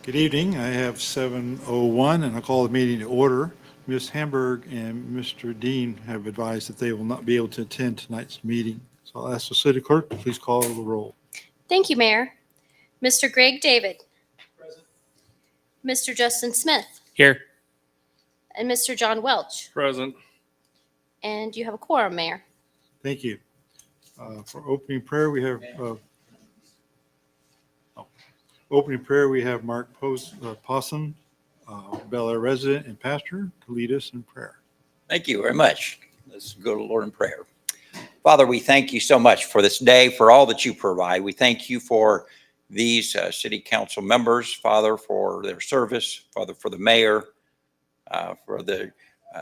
Good evening. I have 7:01, and I'll call the meeting to order. Ms. Hamburg and Mr. Dean have advised that they will not be able to attend tonight's meeting. So I'll ask the city clerk to please call the roll. Thank you, Mayor. Mr. Greg David. Present. Mr. Justin Smith. Here. And Mr. John Welch. Present. And you have a quorum, Mayor. Thank you. For opening prayer, we have Mark Possum, Bel Air resident and pastor, to lead us in prayer. Thank you very much. Let's go to the Lord in prayer. Father, we thank you so much for this day, for all that you provide. We thank you for these city council members, Father, for their service, Father, for the mayor, for the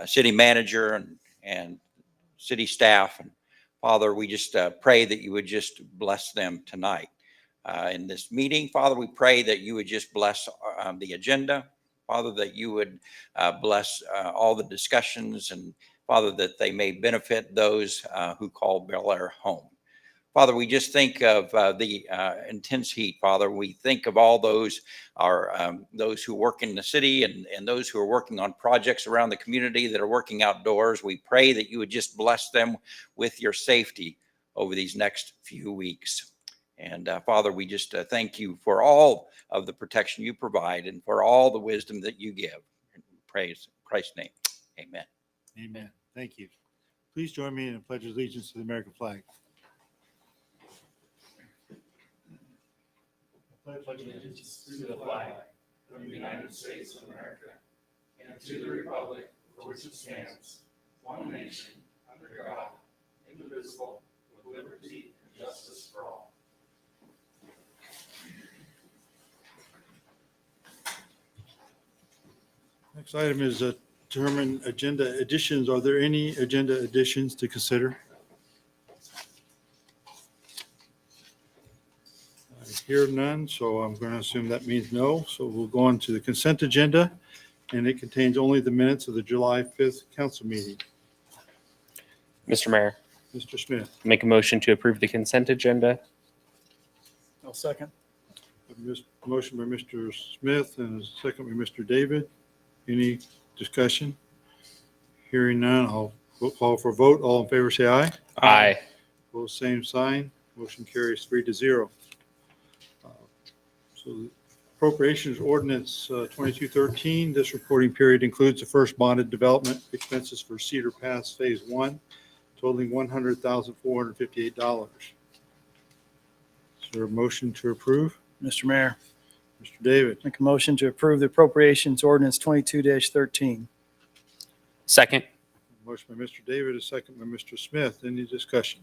city manager and city staff. And Father, we just pray that you would just bless them tonight. In this meeting, Father, we pray that you would just bless the agenda, Father, that you would bless all the discussions, and Father, that they may benefit those who call Bel Air home. Father, we just think of the intense heat, Father. We think of all those who work in the city and those who are working on projects around the community that are working outdoors. We pray that you would just bless them with your safety over these next few weeks. And Father, we just thank you for all of the protection you provide and for all the wisdom that you give. Praise in Christ's name. Amen. Amen. Thank you. Please join me in a pledge of allegiance to the American flag. I pledge allegiance to the flag of the United States of America and to the republic for which it stands, one nation, under God, indivisible, with liberty and justice for all. Next item is determine agenda additions. Are there any agenda additions to consider? I hear none, so I'm going to assume that means no. So we'll go on to the consent agenda, and it contains only the minutes of the July 5th council meeting. Mr. Mayor, Mr. Smith. make a motion to approve the consent agenda. I'll second. Motion by Mr. Smith and a second by Mr. David. Any discussion? Hearing none, I'll call for a vote. All in favor, say aye. Aye. Opposed, same sign. Motion carries 3-0. So appropriations ordinance 2213. This reporting period includes the first bonded development expenses for Cedar Pass Phase 1, totaling $100,458. Is there a motion to approve? Mr. Mayor, Mr. David. make a motion to approve the appropriations ordinance 22-13. Second. Motion by Mr. David, a second by Mr. Smith. Any discussion?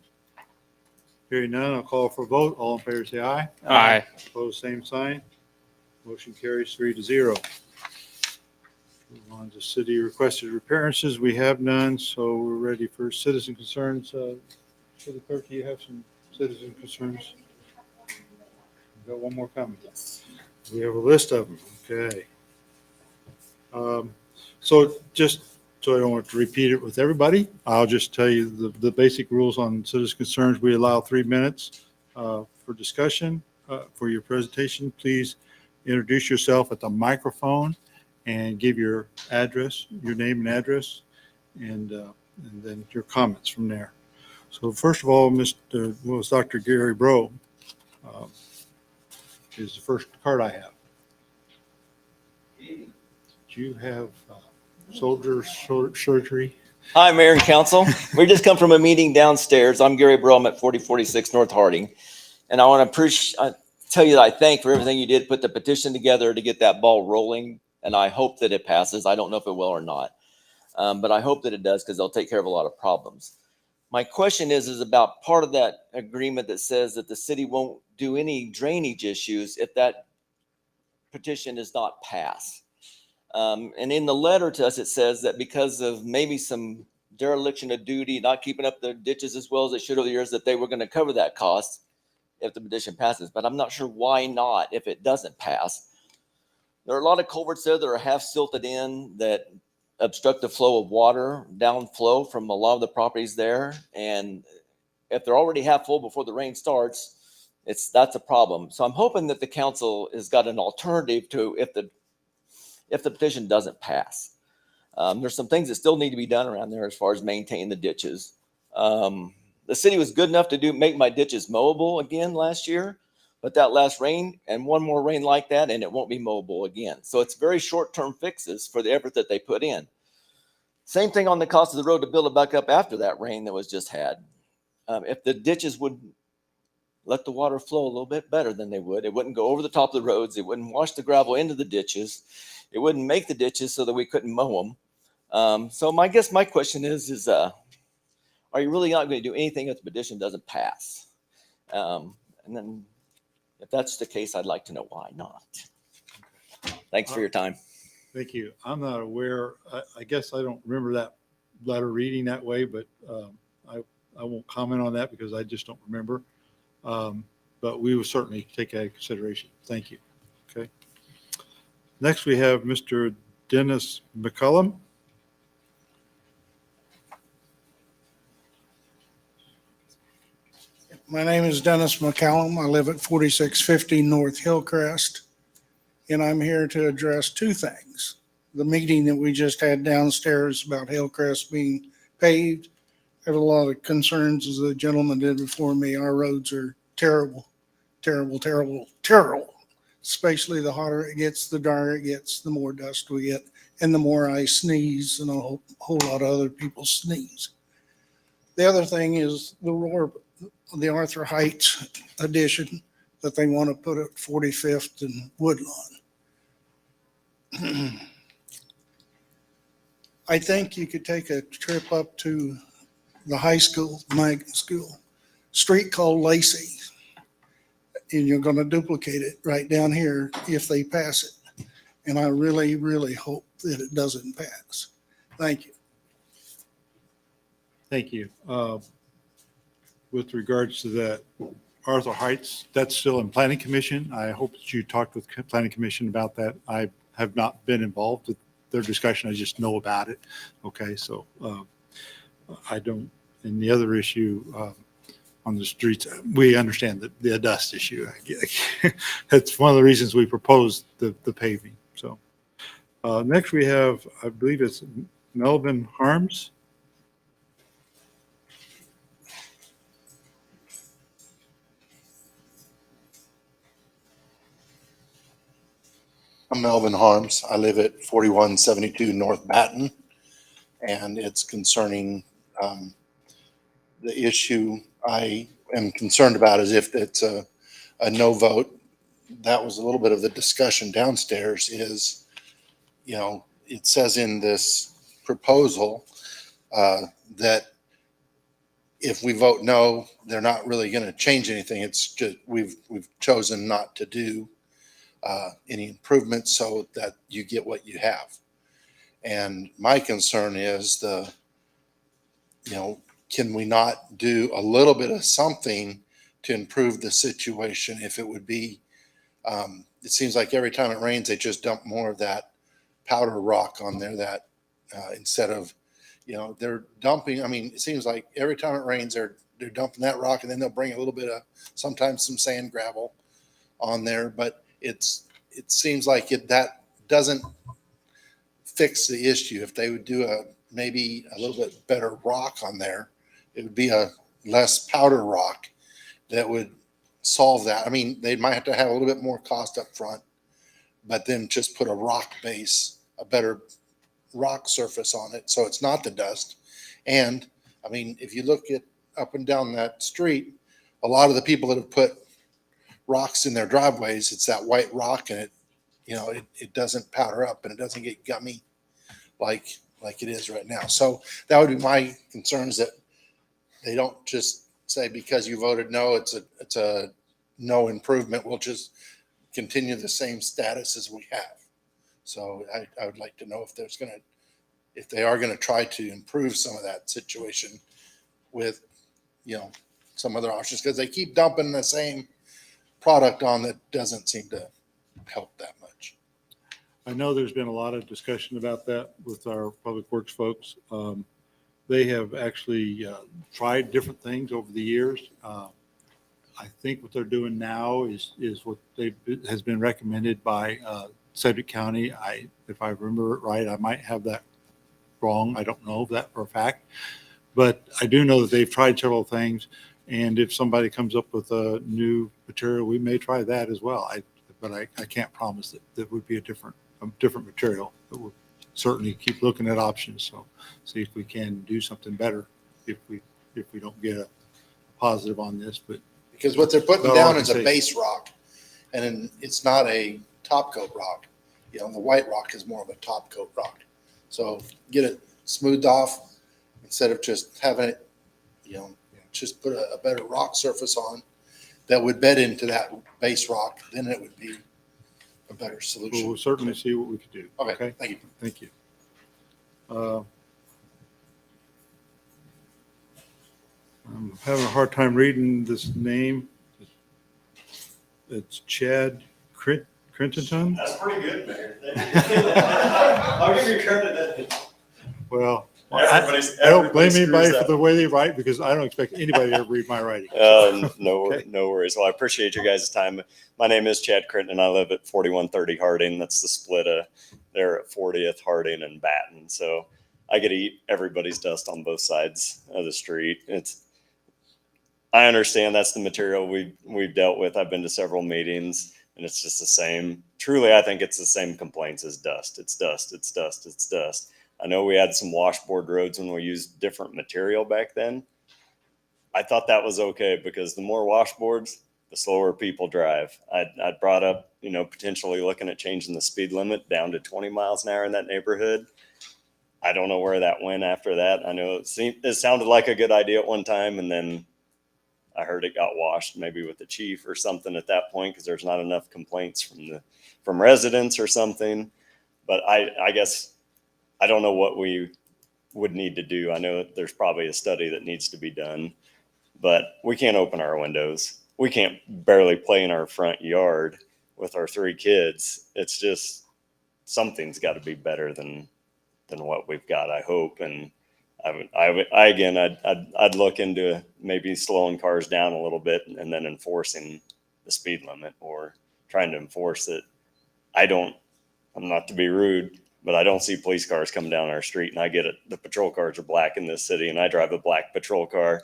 Hearing none, I'll call for a vote. All in favor, say aye. Aye. Opposed, same sign. Motion carries 3-0. Move on to city requested appearances. We have none, so we're ready for citizen concerns. City clerk, do you have some citizen concerns? We've got one more coming. We have a list of them. Okay. So just so I don't want to repeat it with everybody, I'll just tell you the basic rules on citizen concerns. We allow 3 minutes for discussion. For your presentation, please introduce yourself at the microphone and give your address, your name and address, and then your comments from there. So first of all, Dr. Gary Bro is the first card I have. Do you have soldier surgery? Hi, Mayor and Council. We just come from a meeting downstairs. I'm Gary Brum at 4046 North Harding. And I want to tell you that I thank for everything you did, put the petition together to get that ball rolling. And I hope that it passes. I don't know if it will or not. But I hope that it does, because they'll take care of a lot of problems. My question is about part of that agreement that says that the city won't do any drainage issues if that petition does not pass. And in the letter to us, it says that because of maybe some dereliction of duty, not keeping up the ditches as well as they should over the years, that they were going to cover that cost if the petition passes. But I'm not sure why not if it doesn't pass. There are a lot of culverts there that are half silted in that obstruct the flow of water, downflow from a lot of the properties there. And if they're already half full before the rain starts, That's a problem. So I'm hoping that the council has got an alternative to if the petition doesn't pass. There's some things that still need to be done around there as far as maintaining the ditches. The city was good enough to make my ditches mowable again last year, but that last rain and one more rain like that, and it won't be mowable again. So it's very short-term fixes for the effort that they put in. Same thing on the cost of the road to build it back up after that rain that was just had. If the ditches would let the water flow a little bit better than they would, it wouldn't go over the top of the roads. It wouldn't wash the gravel into the ditches. It wouldn't make the ditches so that we couldn't mow them. So my question is, are you really not going to do anything if the petition doesn't pass? And then if that's the case, I'd like to know why not. Thanks for your time. Thank you. I'm not aware, I guess I don't remember that letter reading that way, but I won't comment on that because I just don't remember. But we will certainly take that into consideration. Thank you. Okay. Next, we have Mr. Dennis McCullum. My name is Dennis McCallum. I live at 4650 North Hillcrest, and I'm here to address two things. The meeting that we just had downstairs about Hillcrest being paved. I have a lot of concerns, as the gentleman did before me. Our roads are terrible, terrible, terrible, terrible. Especially the hotter it gets, the drier it gets, the more dust we get, and the more I sneeze, and a whole lot of other people sneeze. The other thing is the Arthur Heights addition that they want to put at 45th and Woodlawn. I think you could take a trip up to the high school, magnet school, street called Lacey, and you're going to duplicate it right down here if they pass it. And I really, really hope that it doesn't pass. Thank you. Thank you. With regards to that Arthur Heights, that's still in Planning Commission. I hope that you talked with Planning Commission about that. I have not been involved with their discussion. I just know about it. Okay, so I don't, and the other issue on the streets, we understand the dust issue. That's one of the reasons we proposed the paving. So next we have, I believe it's Melvin Harms. I'm Melvin Harms. I live at 4172 North Baton, and it's concerning the issue I am concerned about is if it's a no vote. That was a little bit of the discussion downstairs is, it says in this proposal that if we vote no, they're not really going to change anything. It's just we've chosen not to do any improvements so that you get what you have. And my concern is can we not do a little bit of something to improve the situation? If it would be, it seems like every time it rains, they just dump more of that powder rock on there that instead of, they're dumping, it seems like every time it rains, they're dumping that rock and then they'll bring a little bit of, sometimes some sand gravel on there, but it seems like that doesn't fix the issue. If they would do maybe a little bit better rock on there, it would be a less powder rock that would solve that. They might have to have a little bit more cost up front, but then just put a rock base, a better rock surface on it, so it's not the dust. And if you look at up and down that street, a lot of the people that have put rocks in their driveways, it's that white rock, and it doesn't powder up and it doesn't get gummy like it is right now. So that would be my concerns, that they don't just say because you voted no, it's a no improvement. We'll just continue the same status as we have. So I would like to know if they are gonna try to improve some of that situation with some other options, because they keep dumping the same product on that doesn't seem to help that much. I know there's been a lot of discussion about that with our public works folks. They have actually tried different things over the years. I think what they're doing now is what has been recommended by Sedgwick County. If I remember it right, I might have that wrong. I don't know that for a fact, but I do know that they've tried several things. And if somebody comes up with a new material, we may try that as well. But I can't promise that that would be a different material. But we'll certainly keep looking at options. So see if we can do something better if we don't get a positive on this. But Because what they're putting Well, all I down can is a say- base rock, and then it's not a top coat rock. You know, the white rock is more of a top coat rock. So get it smoothed off instead of just having it, just put a better rock surface on that would bed into that base rock. Then it would be a better solution. we'll certainly see what we can do. Okay, thank you. Thank you. I'm having a hard time reading this name. It's Chad Crenton. That's pretty good, Mayor. I'll give you credit. Well, Everybody's- I don't blame everybody anybody screws for up. the way they write because I don't expect anybody to ever read my writing. No, Okay. no worries. Well, I appreciate your guys' time. My name is Chad Crinton and I live at 4130 Harding. That's the split there at 40th Harding and Batten. So I get to eat everybody's dust on both sides of the street. I understand that's the material we've dealt with. I've been to several meetings and it's just the same. Truly, I think it's the same complaints as dust. It's dust, it's dust, it's dust. I know we had some washboard roads when we used different material back then. I thought that was okay because the more washboards, the slower people drive. I'd brought up, potentially looking at changing the speed limit down to 20 miles an hour in that neighborhood. I don't know where that went after that. I know it sounded like a good idea at one time, and then I heard it got washed maybe with the chief or something at that point because there's not enough complaints from residents or something. But I guess I don't know what we would need to do. I know there's probably a study that needs to be done, but we can't open our windows. We can't barely play in our front yard with our 3 kids. It's just something's got to be better than what we've got, I hope. And I'd look into maybe slowing cars down a little bit and then enforcing the speed limit or trying to enforce it. I'm not to be rude, but I don't see police cars come down our street, and I get it. The patrol cars are black in this city, and I drive a black patrol car,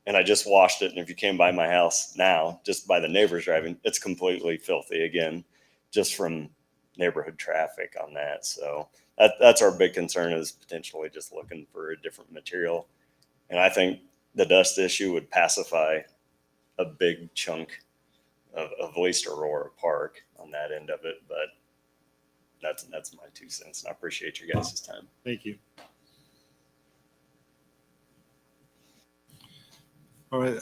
and I just washed it. And if you came by my house now, just by the neighbors driving, it's completely filthy again, just from neighborhood traffic on that. So that's our big concern, is potentially just looking for a different material. And I think the dust issue would pacify a big chunk of at least Aurora Park on that end of it. But that's my 2 cents, and I appreciate you guys' time. Thank you. All right.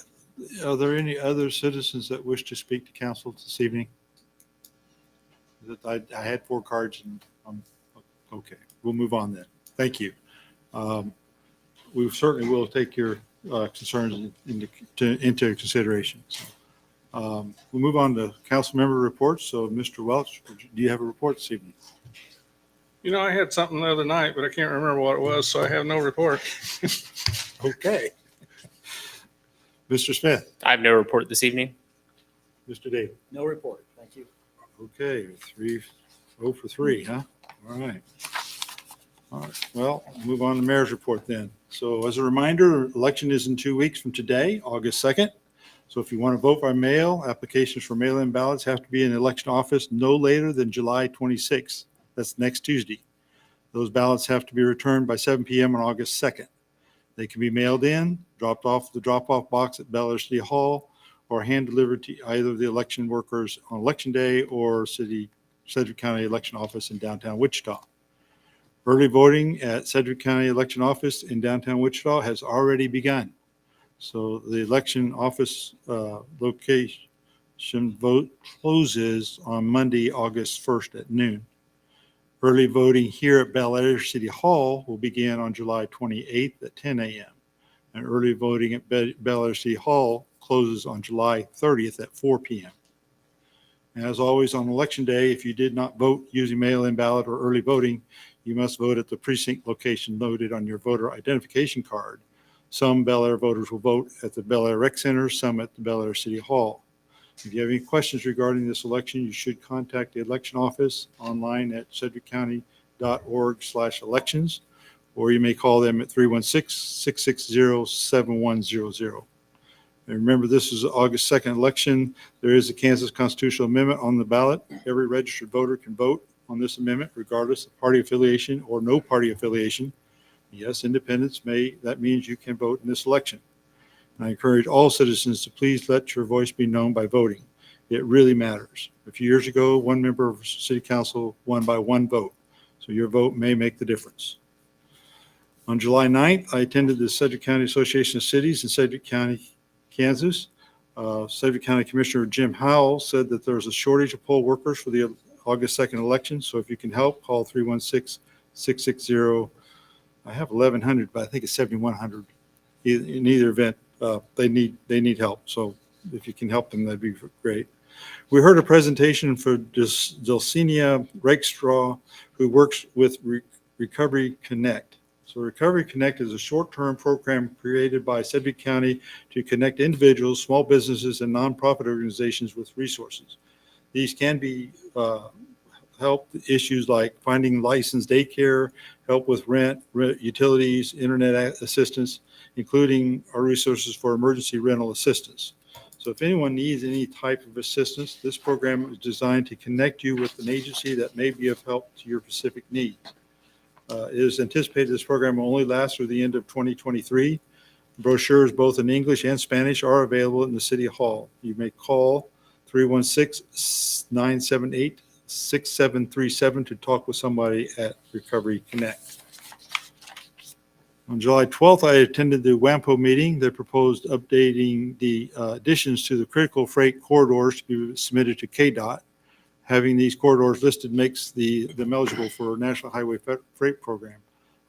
Are there any other citizens that wish to speak to council this evening? I had 4 cards and okay. We'll move on then. Thank you. We certainly will take your concerns into consideration. We'll move on to council member reports. So Mr. Welch, do you have a report this evening? I had something the other night, but I can't remember what it was, so I have no report. Okay. Mr. Smith, I have no report this evening. Mr. David. No report. Thank you. Okay, 0 for 3, huh? All right. All right. Well, move on to mayor's report then. So as a reminder, election is in 2 weeks from today, August 2nd. So if you want to vote by mail, applications for mail-in ballots have to be in the election office no later than July 26th. That's next Tuesday. Those ballots have to be returned by 7 p.m. on August 2nd. They can be mailed in, dropped off the drop-off box at Bel Air City Hall, or hand-delivered to either of the election workers on Election Day or Sedgwick County Election Office in downtown Wichita. Early voting at Sedgwick County Election Office in downtown Wichita has already begun. So the election office location vote closes on Monday, August 1st at noon. Early voting here at Bel Air City Hall will begin on July 28th at 10 a.m. And early voting at Bel Air City Hall closes on July 30th at 4 p.m. As always, on Election Day, if you did not vote using mail-in ballot or early voting, you must vote at the precinct location noted on your voter identification card. Some Bel Air voters will vote at the Bel Air Rec Center, some at the Bel Air City Hall. If you have any questions regarding this election, you should contact the election office online at sedgwickcounty.org/elections, or you may call them at 316-660-7100. And remember, this is August 2nd election. There is a Kansas constitutional amendment on the ballot. Every registered voter can vote on this amendment regardless of party affiliation or no party affiliation. Yes, independents may, that means you can vote in this election. And I encourage all citizens to please let your voice be known by voting. It really matters. A few years ago, one member of city council won by one vote. So your vote may make the difference. On July 9th, I attended the Sedgwick County Association of Cities in Sedgwick County, Kansas. Sedgwick County Commissioner Jim Howell said that there's a shortage of poll workers for the August 2nd election. So if you can help, call 316-660. I have 1100, but I think it's 7100. In either event, they need help. So if you can help them, that'd be great. We heard a presentation for Dulcinea Rakestraw, who works with Recovery Connect. So Recovery Connect is a short-term program created by Sedgwick County to connect individuals, small businesses, and nonprofit organizations with resources. These can be help issues like finding licensed daycare, help with rent, utilities, internet assistance, including our resources for emergency rental assistance. So if anyone needs any type of assistance, this program is designed to connect you with an agency that may be of help to your specific needs. It is anticipated this program will only last through the end of 2023. Brochures both in English and Spanish are available in the City Hall. You may call 316-978-6737 to talk with somebody at Recovery Connect. On July 12th, I attended the WAMPO meeting that proposed updating the additions to the critical freight corridors to be submitted to KDOT. Having these corridors listed makes them eligible for National Highway Freight Program.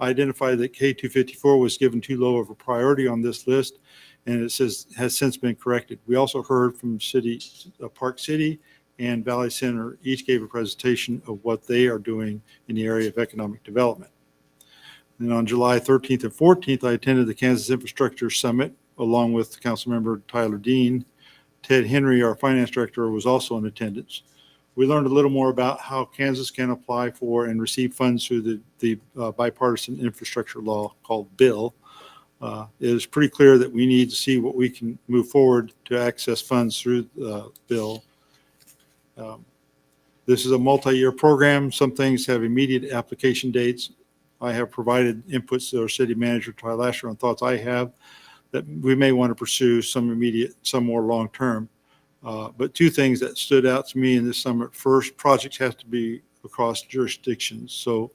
I identified that K254 was given too low of a priority on this list, and it has since been corrected. We also heard from Park City and Valley Center. Each gave a presentation of what they are doing in the area of economic development. And on July 13th and 14th, I attended the Kansas Infrastructure Summit along with Councilmember Tyler Dean. Ted Henry, our finance director, was also in attendance. We learned a little more about how Kansas can apply for and receive funds through the bipartisan infrastructure law called BILL. It is pretty clear that we need to see what we can move forward to access funds through BILL. This is a multi-year program. Some things have immediate application dates. I have provided inputs to our city manager, Ty Lasher, on thoughts I have that we may want to pursue, some immediate, some more long-term. But two things that stood out to me in this summit. First, projects have to be across jurisdictions. So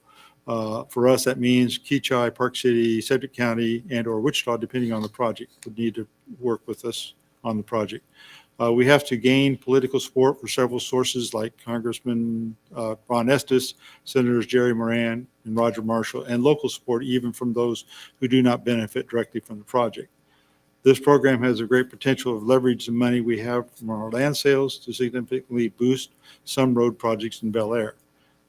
for us, that means Keachai, Park City, Sedgwick County, and or Wichita, depending on the project, would need to work with us on the project. We have to gain political support for several sources like Congressman Ron Estes, Senators Jerry Moran and Roger Marshall, and local support even from those who do not benefit directly from the project. This program has a great potential of leverage the money we have from our land sales to significantly boost some road projects in Bel Air.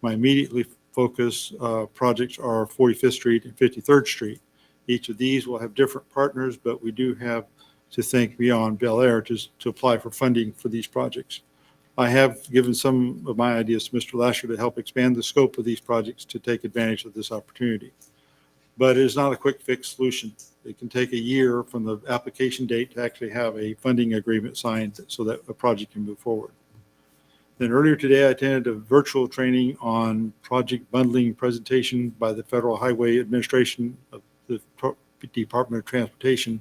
My immediately focus projects are 45th Street and 53rd Street. Each of these will have different partners, but we do have to think beyond Bel Air to apply for funding for these projects. I have given some of my ideas to Mr. Lasher to help expand the scope of these projects to take advantage of this opportunity. But it is not a quick fix solution. It can take a year from the application date to actually have a funding agreement signed so that a project can move forward. Then earlier today, I attended a virtual training on project bundling presentation by the Federal Highway Administration of the Department of Transportation.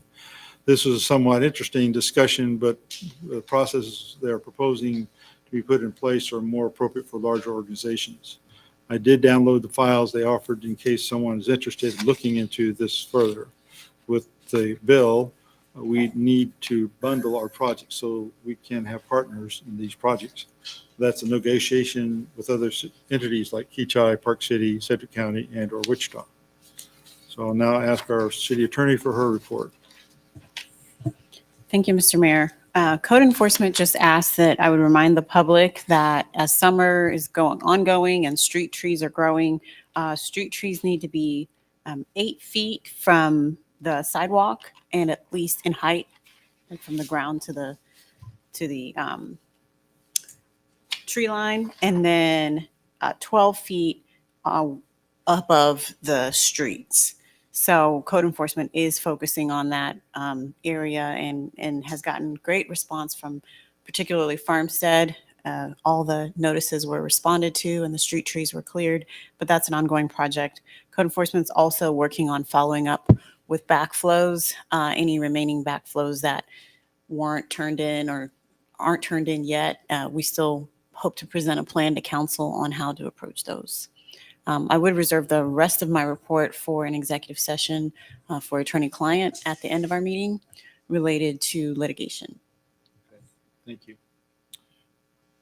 This was a somewhat interesting discussion, but the processes they're proposing to be put in place are more appropriate for larger organizations. I did download the files they offered in case someone is interested in looking into this further. With the bill, we need to bundle our projects so we can have partners in these projects. That's a negotiation with other entities like Keachai, Park City, Sedgwick County, and or Wichita. So I'll now ask our city attorney for her report. Thank you, Mr. Mayor. Code enforcement just asked that I would remind the public that as summer is ongoing and street trees are growing, street trees need to be 8 feet from the sidewalk and at least in height, like from the ground to the tree line, and then 12 feet above the streets. So code enforcement is focusing on that area and has gotten great response from particularly Farmstead. All the notices were responded to and the street trees were cleared, but that's an ongoing project. Code enforcement's also working on following up with backflows, any remaining backflows that weren't turned in or aren't turned in yet. We still hope to present a plan to council on how to approach those. I would reserve the rest of my report for an executive session for attorney-client at the end of our meeting related to litigation. Thank you.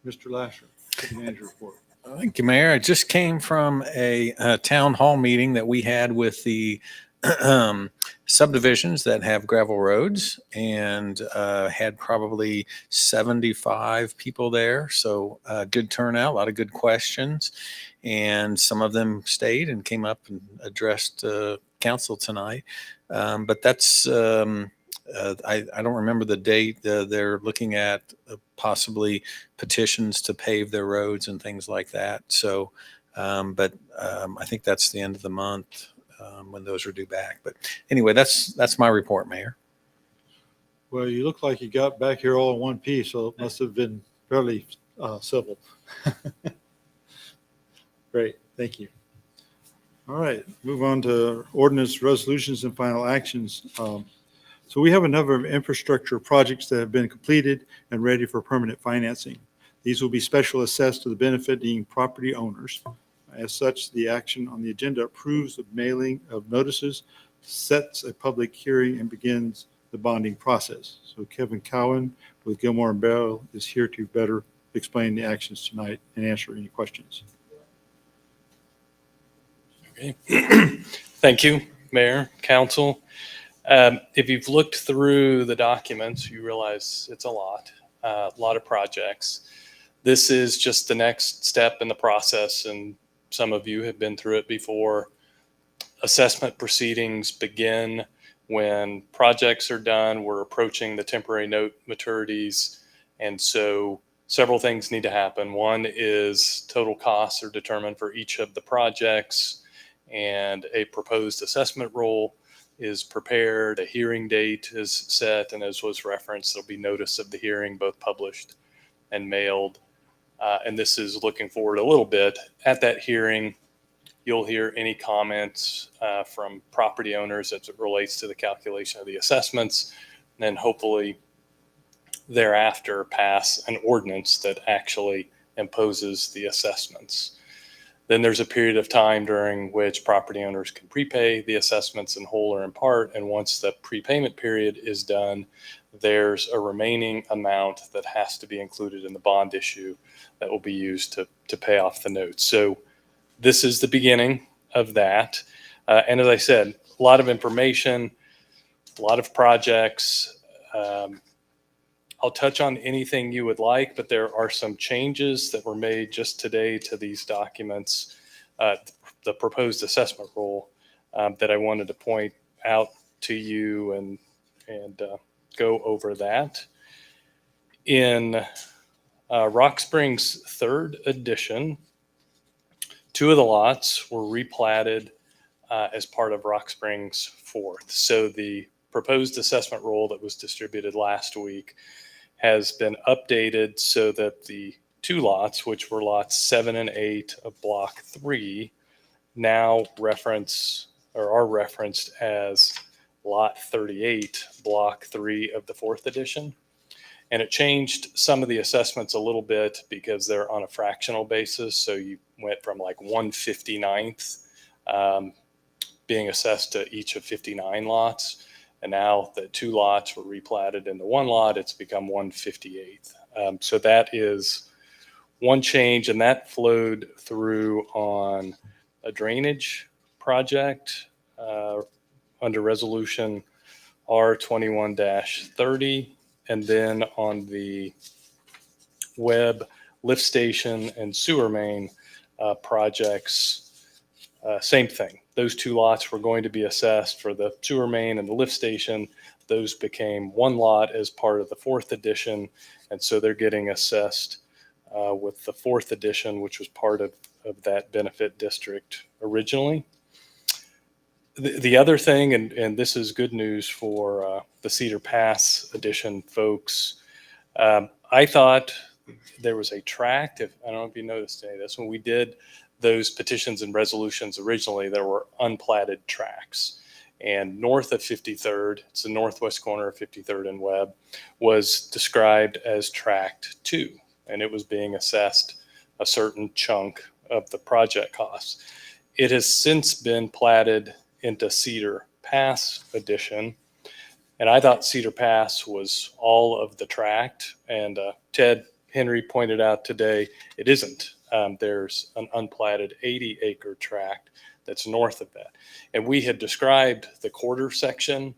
Mr. Lasher, City Manager report. Thank you, Mayor. I just came from a town hall meeting that we had with the subdivisions that have gravel roads, and had probably 75 people there. So good turnout, a lot of good questions. And some of them stayed and came up and addressed council tonight. But that's, I don't remember the date. They're looking at possibly petitions to pave their roads and things like that. So, but I think that's the end of the month when those are due back. But anyway, that's my report, Mayor. Well, you look like you got back here all in one piece, so it must have been fairly civil. Great, thank you. All right, move on to ordinance resolutions and final actions. So we have a number of infrastructure projects that have been completed and ready for permanent financing. These will be special assessed to the benefiting property owners. As such, the action on the agenda approves the mailing of notices, sets a public hearing, and begins the bonding process. So Kevin Cowan with Gilmore and Bell is here to better explain the actions tonight and answer any questions. Okay. Thank you, Mayor, Council. If you've looked through the documents, you realize it's a lot of projects. This is just the next step in the process, and some of you have been through it before. Assessment proceedings begin when projects are done. We're approaching the temporary note maturities, and so several things need to happen. One is total costs are determined for each of the projects, and a proposed assessment roll is prepared, a hearing date is set, and as was referenced, there'll be notice of the hearing, both published and mailed. And this is looking forward a little bit. At that hearing, you'll hear any comments from property owners as it relates to the calculation of the assessments, and then hopefully thereafter pass an ordinance that actually imposes the assessments. Then there's a period of time during which property owners can prepay the assessments in whole or in part. And once the prepayment period is done, there's a remaining amount that has to be included in the bond issue that will be used to pay off the notes. So this is the beginning of that. And as I said, a lot of information, a lot of projects. I'll touch on anything you would like, but there are some changes that were made just today to these documents, the proposed assessment roll that I wanted to point out to you and go over that. In Rock Springs 3rd edition, 2 of the lots were replatted as part of Rock Springs 4th. So the proposed assessment roll that was distributed last week has been updated so that the 2 lots, which were lots 7 and 8 of block 3, now are referenced as lot 38, block 3 of the 4th edition. And it changed some of the assessments a little bit because they're on a fractional basis. So you went from like 1/59th being assessed to each of 59 lots. And now the 2 lots were replatted into 1 lot, it's become 1/58th. So that is one change, and that flowed through on a drainage project under resolution R21-30, and then on the web lift station and sewer main projects Same thing. Those two lots were going to be assessed for the sewer main and the lift station. Those became one lot as part of the fourth edition. And so they're getting assessed with the fourth edition, which was part of that benefit district originally. The other thing, and this is good news for the Cedar Pass edition folks, I thought there was a tract, I don't know if you noticed any of this, when we did those petitions and resolutions originally, there were unplatted tracts. And north of 53rd, it's the northwest corner of 53rd and Webb, was described as tract 2. And it was being assessed a certain chunk of the project costs. It has since been platted into Cedar Pass edition. And I thought Cedar Pass was all of the tract. And Ted Henry pointed out today, it isn't. There's an unplatted 80-acre tract that's north of that. And we had described the quarter section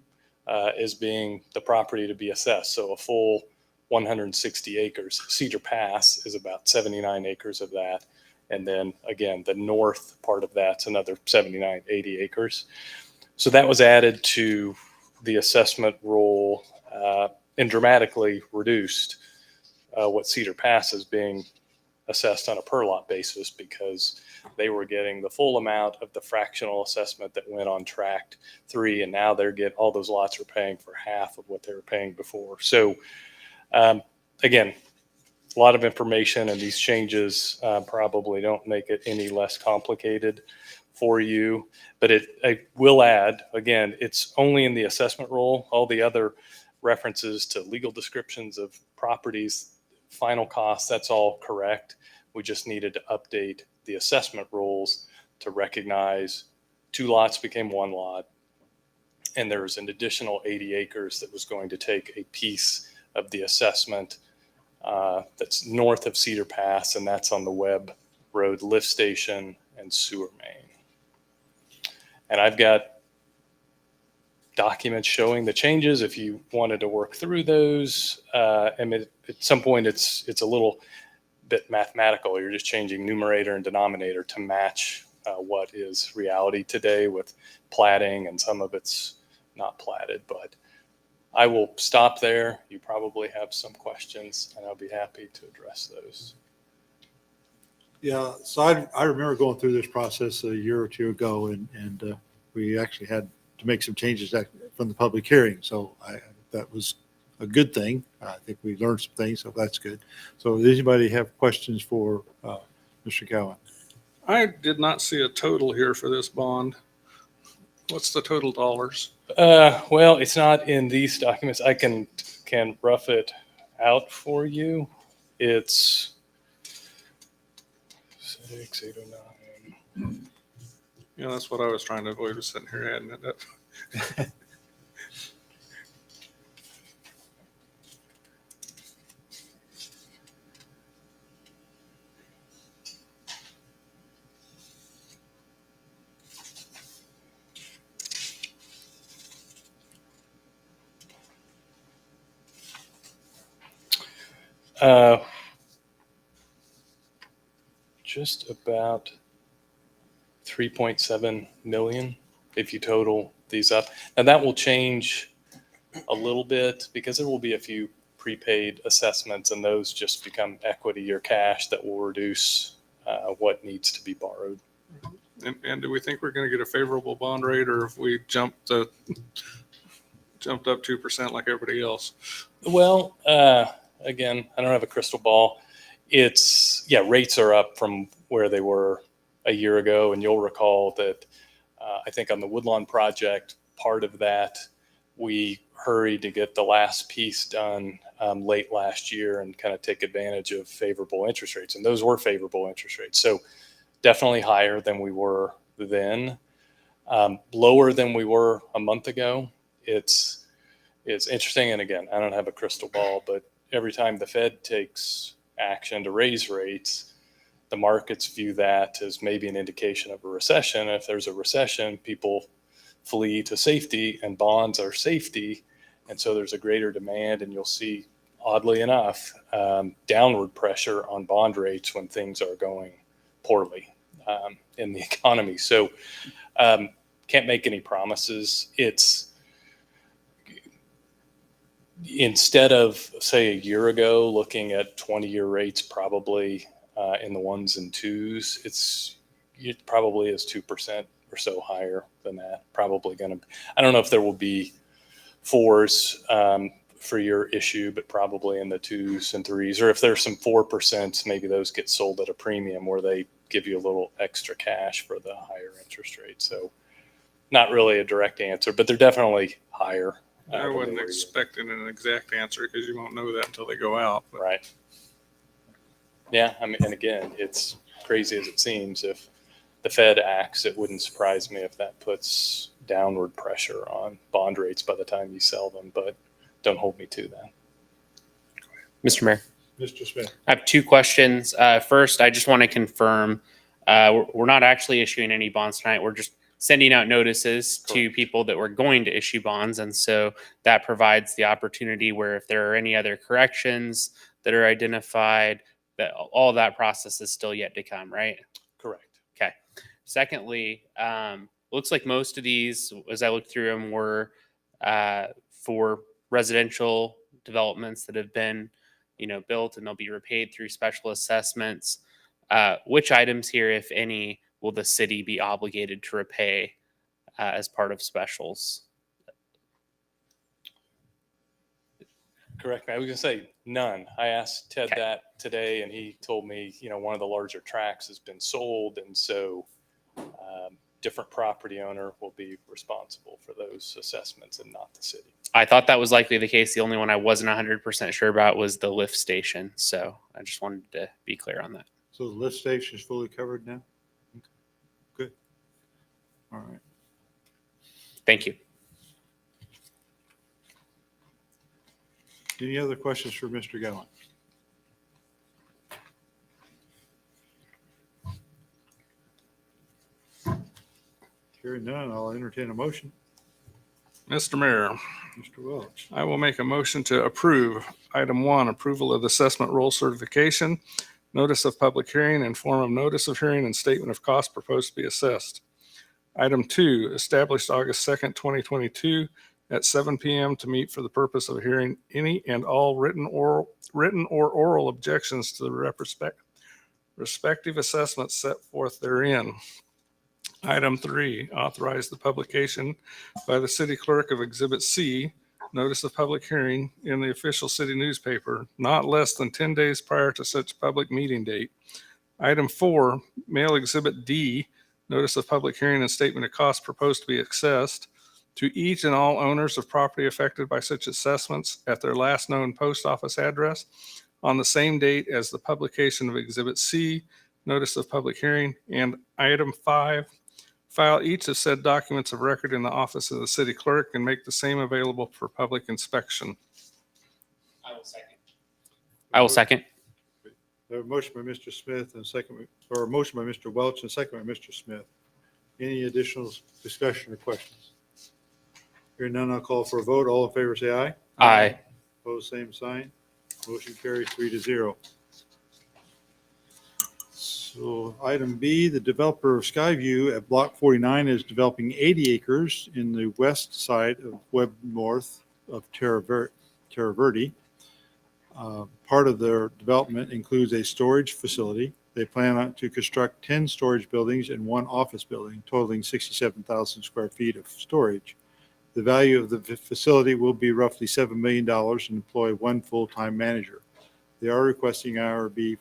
as being the property to be assessed. So a full 160 acres. Cedar Pass is about 79 acres of that. And then again, the north part of that's another 79, 80 acres. So that was added to the assessment roll and dramatically reduced what Cedar Pass is being assessed on a per lot basis, because they were getting the full amount of the fractional assessment that went on tract 3. And now all those lots are paying for half of what they were paying before. So again, a lot of information, and these changes probably don't make it any less complicated for you. But I will add, again, it's only in the assessment roll. All the other references to legal descriptions of properties, final costs, that's all correct. We just needed to update the assessment rules to recognize 2 lots became 1 lot. And there was an additional 80 acres that was going to take a piece of the assessment that's north of Cedar Pass, and that's on the Webb Road lift station and sewer main. And I've got documents showing the changes if you wanted to work through those. And at some point, it's a little bit mathematical. You're just changing numerator and denominator to match what is reality today with platting, and some of it's not platted. But I will stop there. You probably have some questions, and I'll be happy to address those. Yeah, so I remember going through this process a year or two ago, and we actually had to make some changes from the public hearing. So that was a good thing. I think we learned some things, so that's good. So does anybody have questions for Mr. Cowan? I did not see a total here for this bond. What's the total dollars? Well, it's not in these documents. I can rough it out for you. It's 6,809. Yeah, that's what I was trying to avoid, was sitting here adding it up. Just about 3.7 million if you total these up. And that will change a little bit because there will be a few prepaid assessments, and those just become equity or cash that will reduce what needs to be borrowed. And do we think we're going to get a favorable bond rate, or if we jumped up 2% like everybody else? Well, again, I don't have a crystal ball. Rates are up from where they were a year ago. And you'll recall that I think on the Woodlawn project, part of that, we hurried to get the last piece done late last year and kind of take advantage of favorable interest rates. And those were favorable interest rates. So definitely higher than we were then, lower than we were a month ago. It's interesting. And again, I don't have a crystal ball, but every time the Fed takes action to raise rates, the markets view that as maybe an indication of a recession. If there's a recession, people flee to safety, and bonds are safety. And so there's a greater demand, and you'll see, oddly enough, downward pressure on bond rates when things are going poorly. in the economy. So can't make any promises. It's instead of, say, a year ago, looking at 20-year rates probably in the 1s and 2s, it probably is 2% or so higher than that. Probably going to, I don't know if there will be 4s for your issue, but probably in the 2s and 3s, or if there's some 4%, maybe those get sold at a premium where they give you a little extra cash for the higher interest rate. So not really a direct answer, but they're definitely higher. I wasn't expecting an exact answer because you won't know that until they go out. But Right. Yeah. I mean, and again, it's crazy as it seems. If the Fed acts, it wouldn't surprise me if that puts downward pressure on bond rates by the time you sell them, but don't hold me to that. Mr. Mayor, Mr. Smith. I have 2 questions. First, I just want to confirm we're not actually issuing any bonds tonight. We're just sending out notices to people that we're going to issue bonds. And so that provides the opportunity where if there are any other corrections that are identified, that all that process is still yet to come, right? Correct. Okay. Secondly, looks like most of these, as I looked through them, were for residential developments that have been, built, and they'll be repaid through special assessments. Which items here, if any, will the city be obligated to repay as part of specials? Correct me. I was going to say none. I asked Ted that today, and he told me, one of the larger tracts has been sold, and so different property owner will be responsible for those assessments and not the city. I thought that was likely the case. The only one I wasn't 100% sure about was the lift station. So I just wanted to be clear on that. So the lift station is fully covered now? Okay. Good. All right. Thank you. Any other questions for Mr. Gallant? Hearing none, I'll entertain a motion. Mr. Mayor, Mr. Welch. I will make a motion to approve item 1, approval of assessment roll certification, notice of public hearing and form of notice of hearing and statement of cost proposed to be assessed. Item 2, established August 2nd, 2022 at 7 p.m. to meet for the purpose of hearing any and all written or oral objections to the respective assessments set forth therein. Item 3, authorize the publication by the city clerk of Exhibit C, notice of public hearing in the official city newspaper, not less than 10 days prior to such public meeting date. Item 4, mail Exhibit D, notice of public hearing and statement of cost proposed to be assessed to each and all owners of property affected by such assessments at their last known post office address on the same date as the publication of Exhibit C, notice of public hearing. And item 5, file each of said documents of record in the office of the city clerk and make the same available for public inspection. I will second. I will second. There a motion by Mr. Smith and a second, or a motion by Mr. Welch and a second by Mr. Smith. Any additional discussion or questions? Hearing none, I'll call for a vote. All in favor, say aye. Aye. Opposed, same sign. Motion carries 3-0. So item B, the developer of Skyview at Block 49 is developing 80 acres in the west side of Webb North of Terra Verde. Part of their development includes a storage facility. They plan to construct 10 storage buildings and 1 office building, totaling 67,000 square feet of storage. The value of the facility will be roughly $7 million and employ 1 full-time manager. They are requesting IRB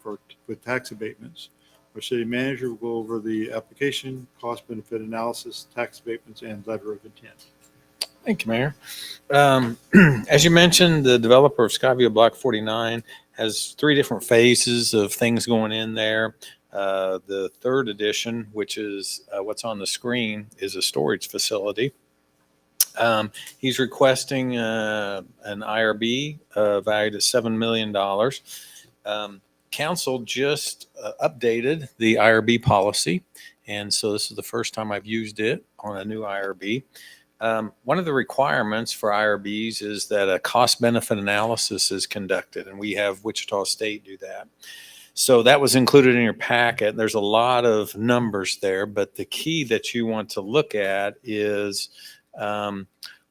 with tax abatements. Our city manager will go over the application, cost benefit analysis, tax abatements, and letter of intent. Thank you, Mayor. As you mentioned, the developer of Skyview Block 49 has 3 different phases of things going in there. The third edition, which is what's on the screen, is a storage facility. He's requesting an IRB valued at $7 million. Council just updated the IRB policy, and so this is the first time I've used it on a new IRB. One of the requirements for IRBs is that a cost benefit analysis is conducted, and we have Wichita State do that. So that was included in your packet. There's a lot of numbers there, but the key that you want to look at is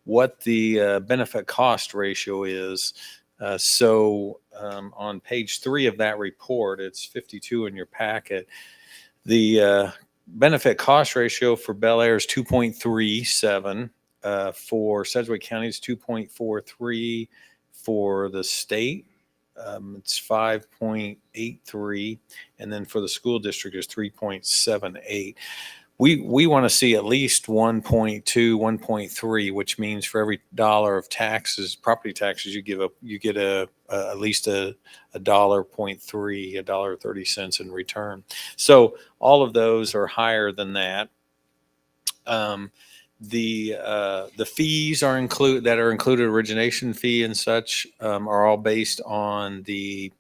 what the benefit cost ratio is. On page 3 of that report, it's 52 in your packet. The benefit cost ratio for Bel Air is 2.37. For Sedgwick County, it's 2.43. For the state, it's 5.83. And then for the school district, it's 3.78. We want to see at least 1.2, 1.3, which means for every dollar of taxes, property taxes, you get at least a $1.3, $1.30 in return. So all of those are higher than that. The fees are included, origination fee and such, are all based on the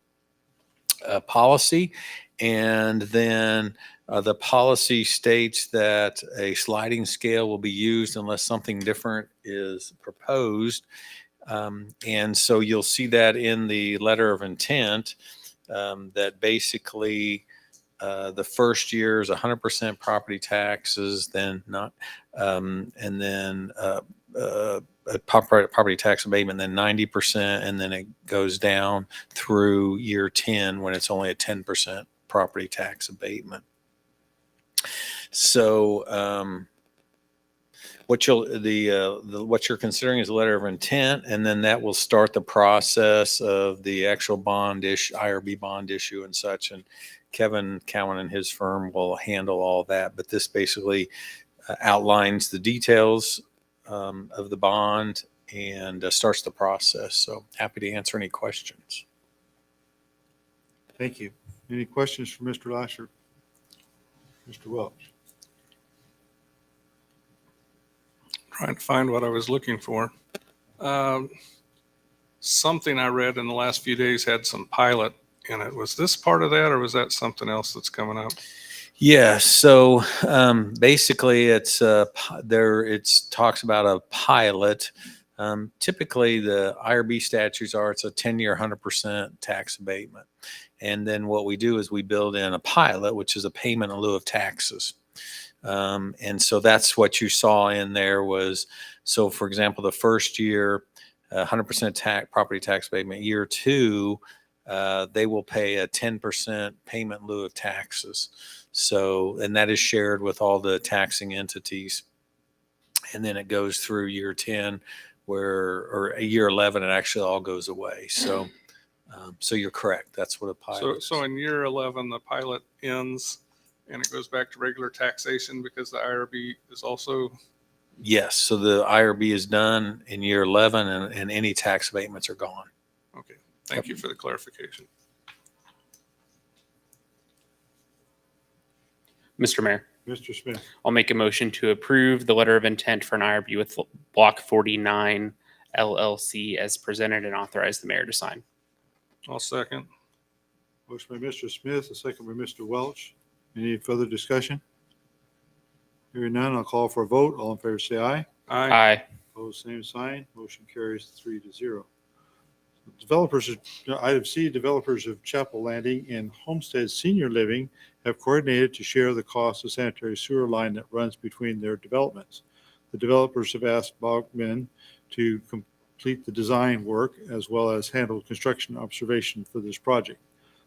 policy, and then the policy states that a sliding scale will be used unless something different is proposed. And so you'll see that in the letter of intent, that basically the first year is 100% property taxes, then not, and then property tax abatement, then 90%, and then it goes down through year 10 when it's only a 10% property tax abatement. So what you're considering is a letter of intent, and then that will start the process of the actual bond issue, IRB bond issue and such. And Kevin Cowan and his firm will handle all that. But this basically outlines the details of the bond and starts the process. So happy to answer any questions. Thank you. Any questions for Mr. Lasher? Mr. Welch? Trying to find what I was looking for. Something I read in the last few days had some pilot in it. Was this part of that, or was that something else that's coming up? Yeah. So basically, it's talks about a pilot. Typically, the IRB statutes it's a 10-year, 100% tax abatement. And then what we do is we build in a pilot, which is a payment in lieu of taxes. And so that's what you saw in there was, so for example, the first year, 100% property tax abatement. Year 2, they will pay a 10% payment in lieu of taxes. So, and that is shared with all the taxing entities. And then it goes through year 10 or year 11, it actually all goes away. So, so you're correct. That's what a pilot is. So in year 11, the pilot ends and it goes back to regular taxation because the IRB is also. Yes. So the IRB is done in year 11 and any tax abatements are gone. Okay. Thank you for the clarification. Mr. Mayor, Mr. Smith? I'll make a motion to approve the letter of intent for an IRB with Block 49 LLC as presented and authorize the mayor to sign. I'll second. Motion by Mr. Smith, a second by Mr. Welch. Any further discussion? Hearing none, I'll call for a vote. All in favor, say aye. Aye. Aye. Opposed, same sign. Motion carries 3-0. Item C, developers of Chapel Landing and Homestead Senior Living have coordinated to share the cost of sanitary sewer line that runs between their developments. The developers have asked Bogman to complete the design work as well as handle construction observation for this project.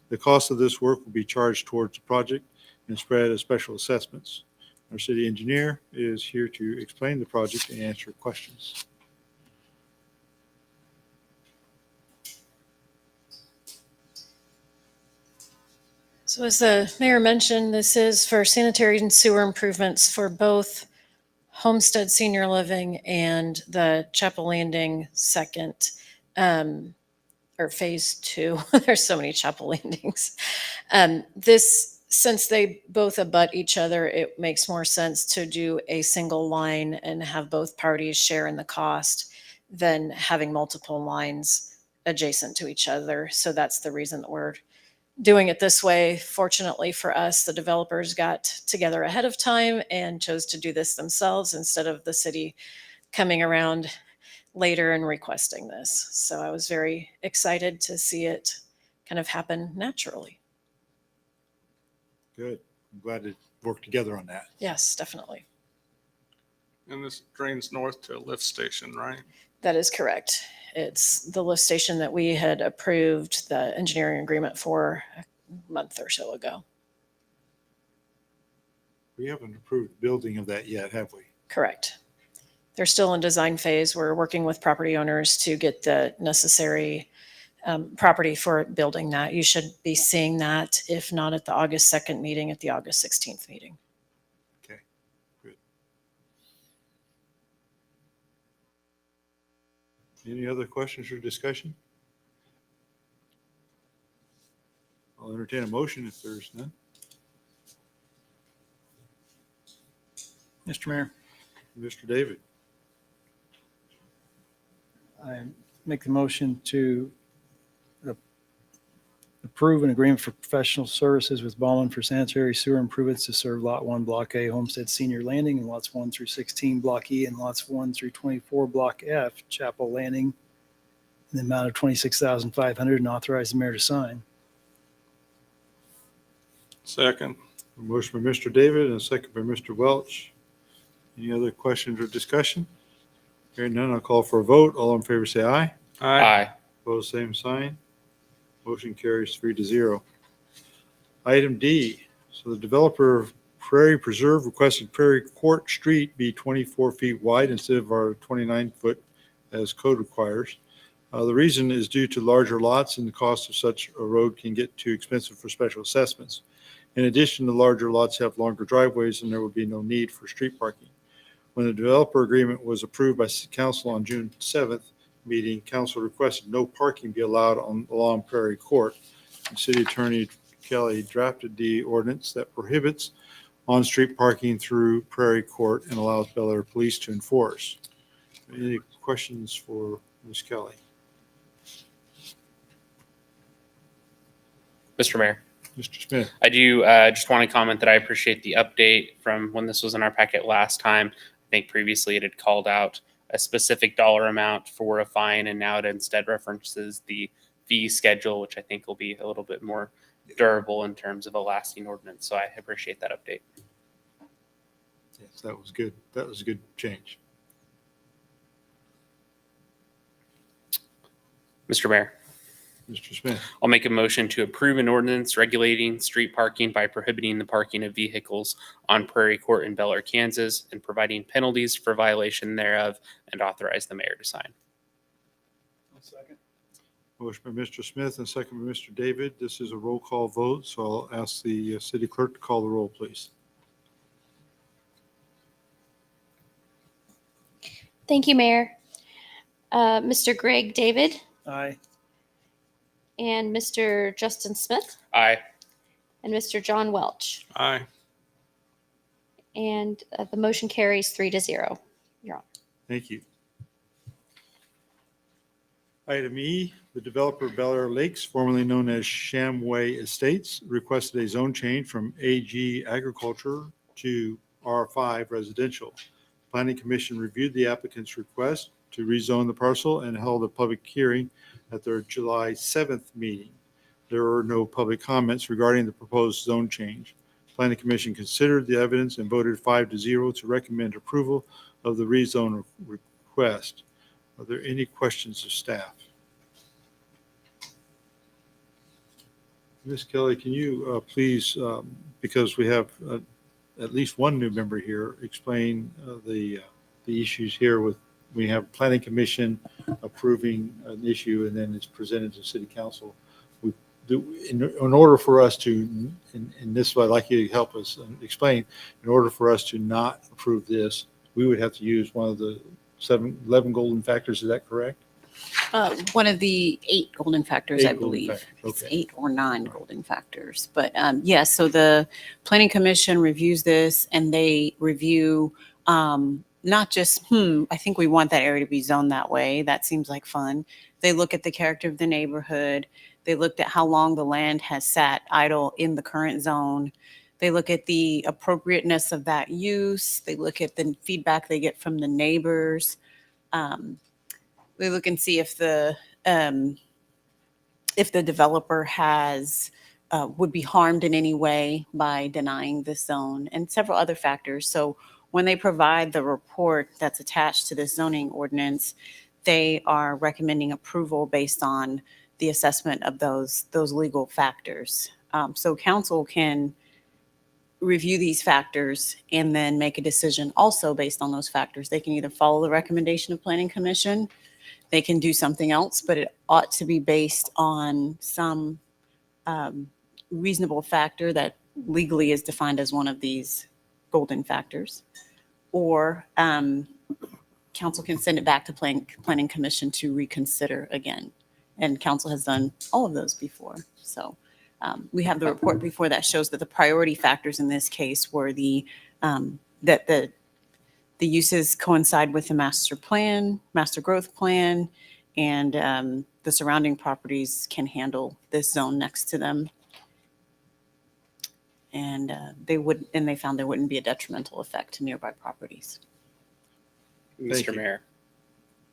The cost of this work will be charged towards the project and spread as special assessments. Our city engineer is here to explain the project and answer questions. So as the mayor mentioned, this is for sanitary and sewer improvements for both Homestead Senior Living and the Chapel Landing second, or phase 2. There's so many Chapel Landings. Since they both abut each other, it makes more sense to do a single line and have both parties share in the cost than having multiple lines adjacent to each other. So that's the reason that we're doing it this way. Fortunately for us, the developers got together ahead of time and chose to do this themselves instead of the city coming around later and requesting this. So I was very excited to see it kind of happen naturally. Good. I'm glad to work together on that. Yes, definitely. And this drains north to a lift station, right? That is correct. It's the lift station that we had approved the engineering agreement for a month or so ago. We haven't approved building of that yet, have we? Correct. They're still in design phase. We're working with property owners to get the necessary property for building that. You should be seeing that, if not at the August 2nd meeting, at the August 16th meeting. Okay, good. Any other questions or discussion? I'll entertain a motion if there's none. Mr. Mayor, Mr. David, I make the motion to approve an agreement for professional services with Ballman for sanitary sewer improvements to serve Lot 1, Block A, Homestead Senior Landing, and Lots 1 through 16, Block E, and Lots 1 through 24, Block F, Chapel Landing, in the amount of $26,500, and authorize the mayor to sign. Second. a motion by Mr. David and a second by Mr. Welch. Any other questions or discussion? Hearing none, I'll call for a vote. All in favor, say aye. Aye. Opposed, same sign. Motion carries 3-0. Item D, so the developer of Prairie Preserve requested Prairie Court Street be 24 feet wide instead of our 29 foot as code requires. The reason is due to larger lots and the cost of such a road can get too expensive for special assessments. In addition, the larger lots have longer driveways and there would be no need for street parking. When the developer agreement was approved by council on June 7th meeting, council requested no parking be allowed along Prairie Court. And City Attorney Kelly drafted the ordinance that prohibits on-street parking through Prairie Court and allows Bel Air Police to enforce. Any questions for Ms. Kelly? Mr. Mayor, Mr. Smith? I do just want to comment that I appreciate the update from when this was in our packet last time. I think previously it had called out a specific dollar amount for a fine, and now it instead references the fee schedule, which I think will be a little bit more durable in terms of a lasting ordinance. So I appreciate that update. Yes, that was good. That was a good change. Mr. Mayor, Mr. Smith? I'll make a motion to approve an ordinance regulating street parking by prohibiting the parking of vehicles on Prairie Court in Bel Air, Kansas, and providing penalties for violation thereof, and authorize the mayor to sign. Second. Motion by Mr. Smith and second by Mr. David. This is a roll call vote, so I'll ask the city clerk to call the roll, please. Thank you, Mayor. Mr. Greg David Aye. and Mr. Justin Smith Aye. and Mr. John Welch. Aye. And the motion carries 3-0. You're on. Thank you. Item E, the developer of Bel Air Lakes, formerly known as Shamway Estates, requested a zone change from AG Agriculture to R5 Residential. Planning Commission reviewed the applicant's request to rezone the parcel and held a public hearing at their July 7th meeting. There were no public comments regarding the proposed zone change. Planning Commission considered the evidence and voted 5-0 to recommend approval of the rezone request. Are there any questions of staff? Ms. Kelly, can you please, because we have at least one new member here, explain the issues here with, we have Planning Commission approving an issue and then it's presented to City Council. We do, in order for us to, and this is what I'd like you to help us explain, in order for us to not approve this, we would have to use one of the 11 golden factors. Is that correct? One of the 8 golden factors, 8 I golden believe. factors, It's okay. 8 or 9 golden factors. But yes, so the Planning Commission reviews this and they review not just, I think we want that area to be zoned that way. That seems like fun. They look at the character of the neighborhood. They looked at how long the land has sat idle in the current zone. They look at the appropriateness of that use. They look at the feedback they get from the neighbors. They look and see if the developer has would be harmed in any way by denying this zone, and several other factors. So when they provide the report that's attached to this zoning ordinance, they are recommending approval based on the assessment of those legal factors. So council can review these factors and then make a decision also based on those factors. They can either follow the recommendation of Planning Commission, they can do something else, but it ought to be based on some reasonable factor that legally is defined as one of these golden factors. Or council can send it back to Planning Commission to reconsider again. And council has done all of those before. So we have the report before that shows that the priority factors in this case were that the uses coincide with the master growth plan, and the surrounding properties can handle this zone next to them. And they found there wouldn't be a detrimental effect to nearby properties. Mr. you. Mayor,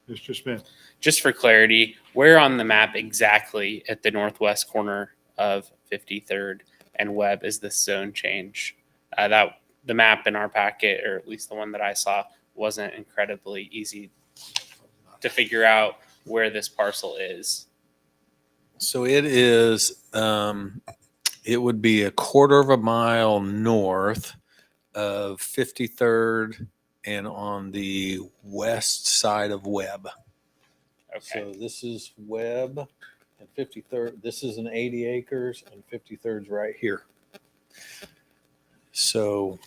Mr. Smith. just for clarity, where on the map exactly at the northwest corner of 53rd and Webb is this zone change? That the map in our packet, or at least the one that I saw, wasn't incredibly easy to figure out where this parcel is. So it is, it would be a quarter of a mile north of 53rd and on the west side of Webb. Okay. So this is Webb and 53rd. This is an 80 acres and 53rd's right here. So,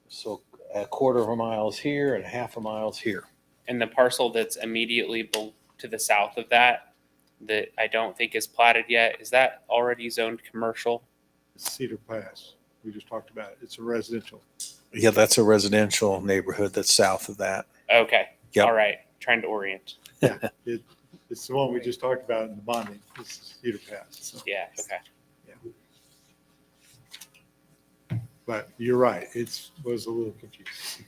so a quarter of a mile is here and half a mile is here. And the parcel that's immediately to the south of that I don't think is platted yet, is that already zoned commercial? Cedar Pass. We just talked about it. It's a residential. Yeah, that's a residential neighborhood that's south of that. Okay. Yep. All right. Trying to orient. Yeah. It's the one we just talked about in the bonding. It's Cedar Pass. So. Yeah. Okay. But you're right. It was a little confusing.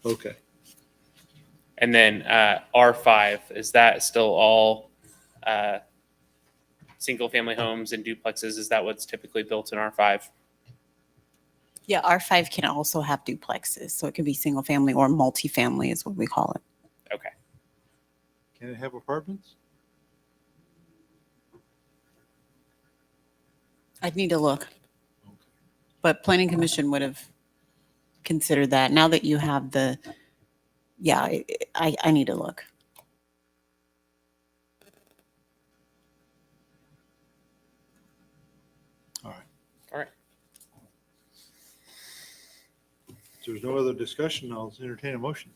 Okay. And then R5, is that still all single family homes and duplexes? Is that what's typically built in R5? Yeah, R5 can also have duplexes. So it could be single family or multifamily is what we call it. Okay. Can it have apartments? I'd need to look. But Planning Commission would have considered that. Now that you have I need to look. All right. All right. If there's no other discussion, I'll entertain a motion.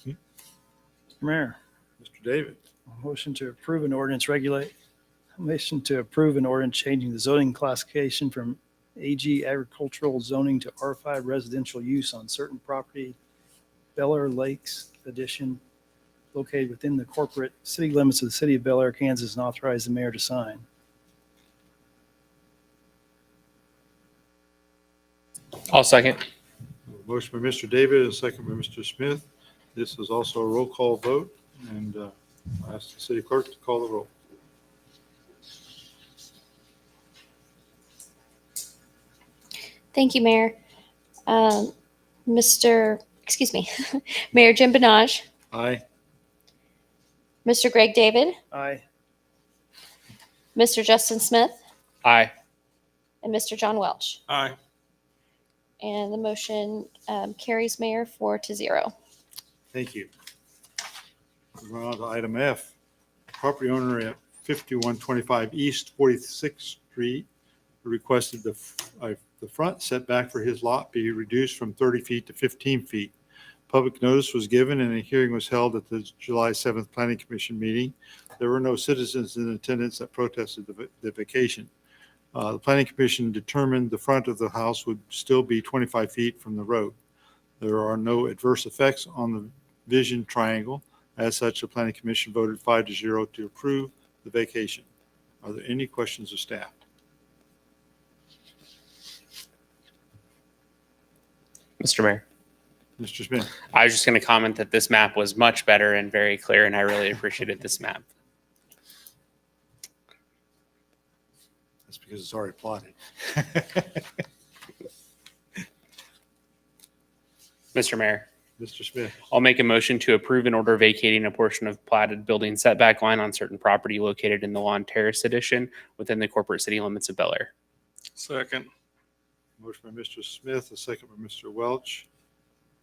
Mr. Mayor, Mr. David. motion to approve an ordinance changing the zoning classification from AG agricultural zoning to R5 residential use on certain property, Bel Air Lakes Edition, located within the corporate city limits of the city of Bel Air, Kansas, and authorize the mayor to sign. I'll second. Motion by Mr. David and a second by Mr. Smith. This is also a roll call vote, and I ask the city clerk to call the roll. Thank you, Mayor. Mayor Jim Benage, Aye. Mr. Greg David, Aye. Mr. Justin Smith, Aye. and Mr. John Welch. Aye. And the motion carries, Mayor, 4-0. Thank you. We're on to item F. Property owner at 5125 East 46th Street requested the front setback for his lot be reduced from 30 feet to 15 feet. Public notice was given and a hearing was held at the July 7th Planning Commission meeting. There were no citizens in attendance that protested the vacation. The Planning Commission determined the front of the house would still be 25 feet from the road. There are no adverse effects on the vision triangle. As such, the Planning Commission voted 5-0 to approve the vacation. Are there any questions of staff? Mr. Mayor. Mr. Smith. I was just going to comment that this map was much better and very clear, and I really appreciated this map. That's because it's already plotted. Mr. Mayor, Mr. Smith. I'll make a motion to approve an order vacating a portion of platted building setback line on certain property located in the Lawn Terrace Edition within the corporate city limits of Bel Air. Second. Motion by Mr. Smith, a second by Mr. Welch.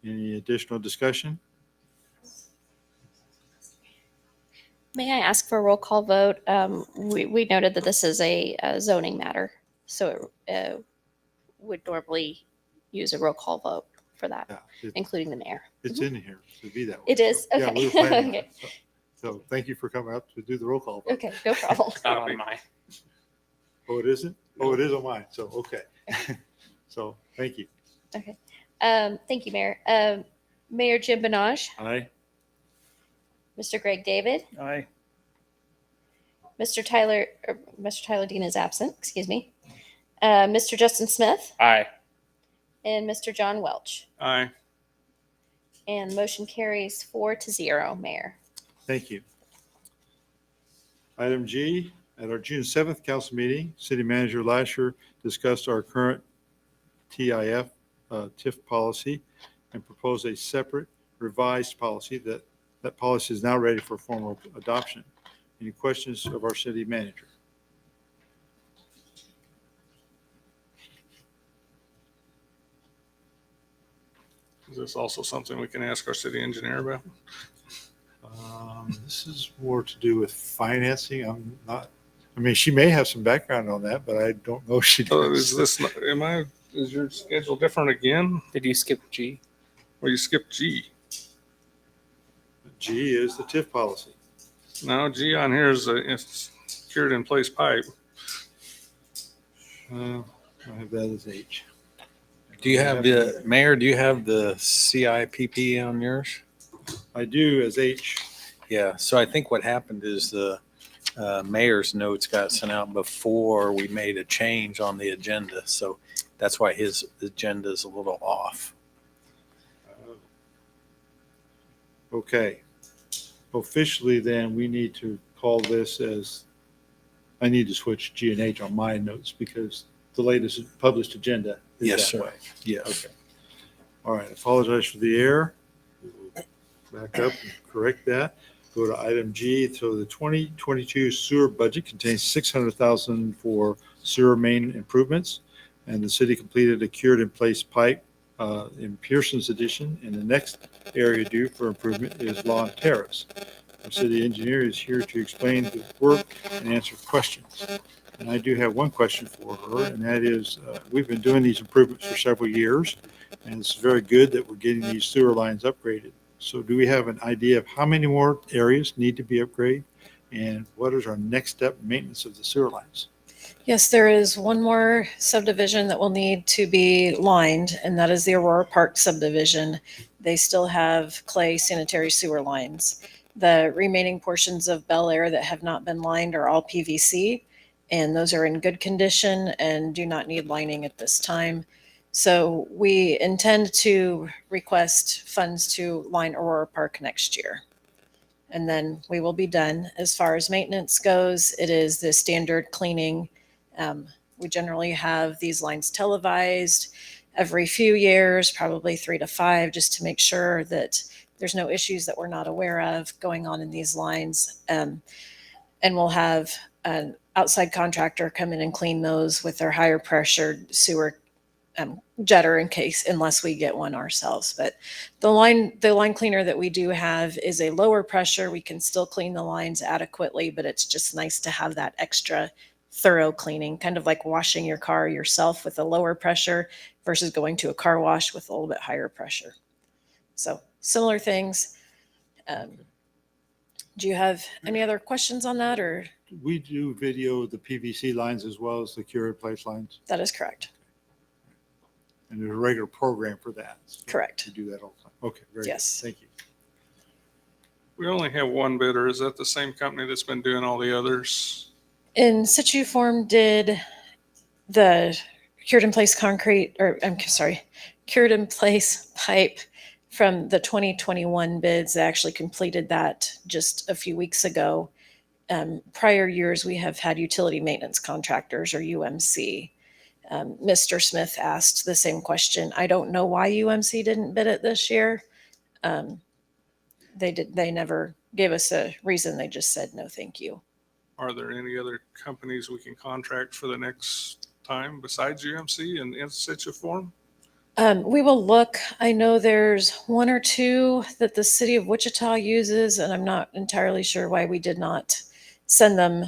Any additional discussion? May I ask for a roll call vote? We noted that this is a zoning matter, so it would normally use a roll call vote for that, Yeah, including the mayor. it's in here to be that way. It is? So, yeah, Okay. we were planning on Okay. it. So thank you for coming out to do the roll call. vote. Okay, no problem. Not on mine. Oh, it isn't? Oh, it is on mine. So, okay. So, thank you. Okay. Thank you, Mayor. Mayor Jim Benage, Aye. Mr. Greg David, Aye. Mr. Tyler Dean is absent, excuse me. Mr. Justin Smith Aye. and Mr. John Welch. Aye. And motion carries 4-0, Mayor. Thank you. Item G, at our June 7th council meeting, City Manager Lasher discussed our current TIF, TIF policy and proposed a separate revised policy. That policy is now ready for formal adoption. Any questions of our city manager? Is this also something we can ask our city engineer about? This is more to do with financing. I'm not, I mean, she may have some background on that, but I don't know if she Is does. this, is your schedule different again? Did you skip G? Or you skipped G? G is the TIF policy. No, G on here is it's cured in place pipe. I have that as H. Do you have the, Mayor, do you have the CIPP on yours? I do as H. Yeah, so I think what happened is the mayor's notes got sent out before we made a change on the agenda. So that's why his agenda is a little off. Okay. Officially, then, we need to call this as, I need to switch G and H on my notes because the latest published agenda is Yes, that sir. way. Yes. Okay. All right, apologize for the error. Back up and correct that. Go to item G. So the 2022 sewer budget contains $600,000 for sewer main improvements. And the city completed a cured in place pipe in Pearson's addition. And the next area due for improvement is Lawn Terrace. Our city engineer is here to explain the work and answer questions. And I do have one question for her, and that is, we've been doing these improvements for several years, and it's very good that we're getting these sewer lines upgraded. So do we have an idea of how many more areas need to be upgraded? And what is our next step in maintenance of the sewer lines? Yes, there is one more subdivision that will need to be lined, and that is the Aurora Park subdivision. They still have clay sanitary sewer lines. The remaining portions of Bel Air that have not been lined are all PVC, and those are in good condition and do not need lining at this time. So we intend to request funds to line Aurora Park next year. And then we will be done. As far as maintenance goes, it is the standard cleaning. We generally have these lines televised every few years, probably 3 to 5, just to make sure that there's no issues that we're not aware of going on in these lines. And we'll have an outside contractor come in and clean those with their higher pressure sewer jetter unless we get one ourselves. But the line cleaner that we do have is a lower pressure. We can still clean the lines adequately, but it's just nice to have that extra thorough cleaning, kind of like washing your car yourself with a lower pressure versus going to a car wash with a little bit higher pressure. So similar things. Do you have any other questions on that, or? We do video the PVC lines as well as the cured place lines, That is correct. and there's a regular program for that. So Correct. we do that all the time. Okay, very good. Yes. Thank you. We only have one bidder. Is that the same company that's been doing all the others? In situ form did the cured in place concrete, or I'm sorry, cured in place pipe from the 2021 bids. They actually completed that just a few weeks ago. Prior years, we have had utility maintenance contractors, or UMC. Mr. Smith asked the same question. I don't know why UMC didn't bid it this year. They never gave us a reason. They just said, no, thank you. Are there any other companies we can contract for the next time besides UMC in situ form? We will look. I know there's one or two that the city of Wichita uses, and I'm not entirely sure why we did not send them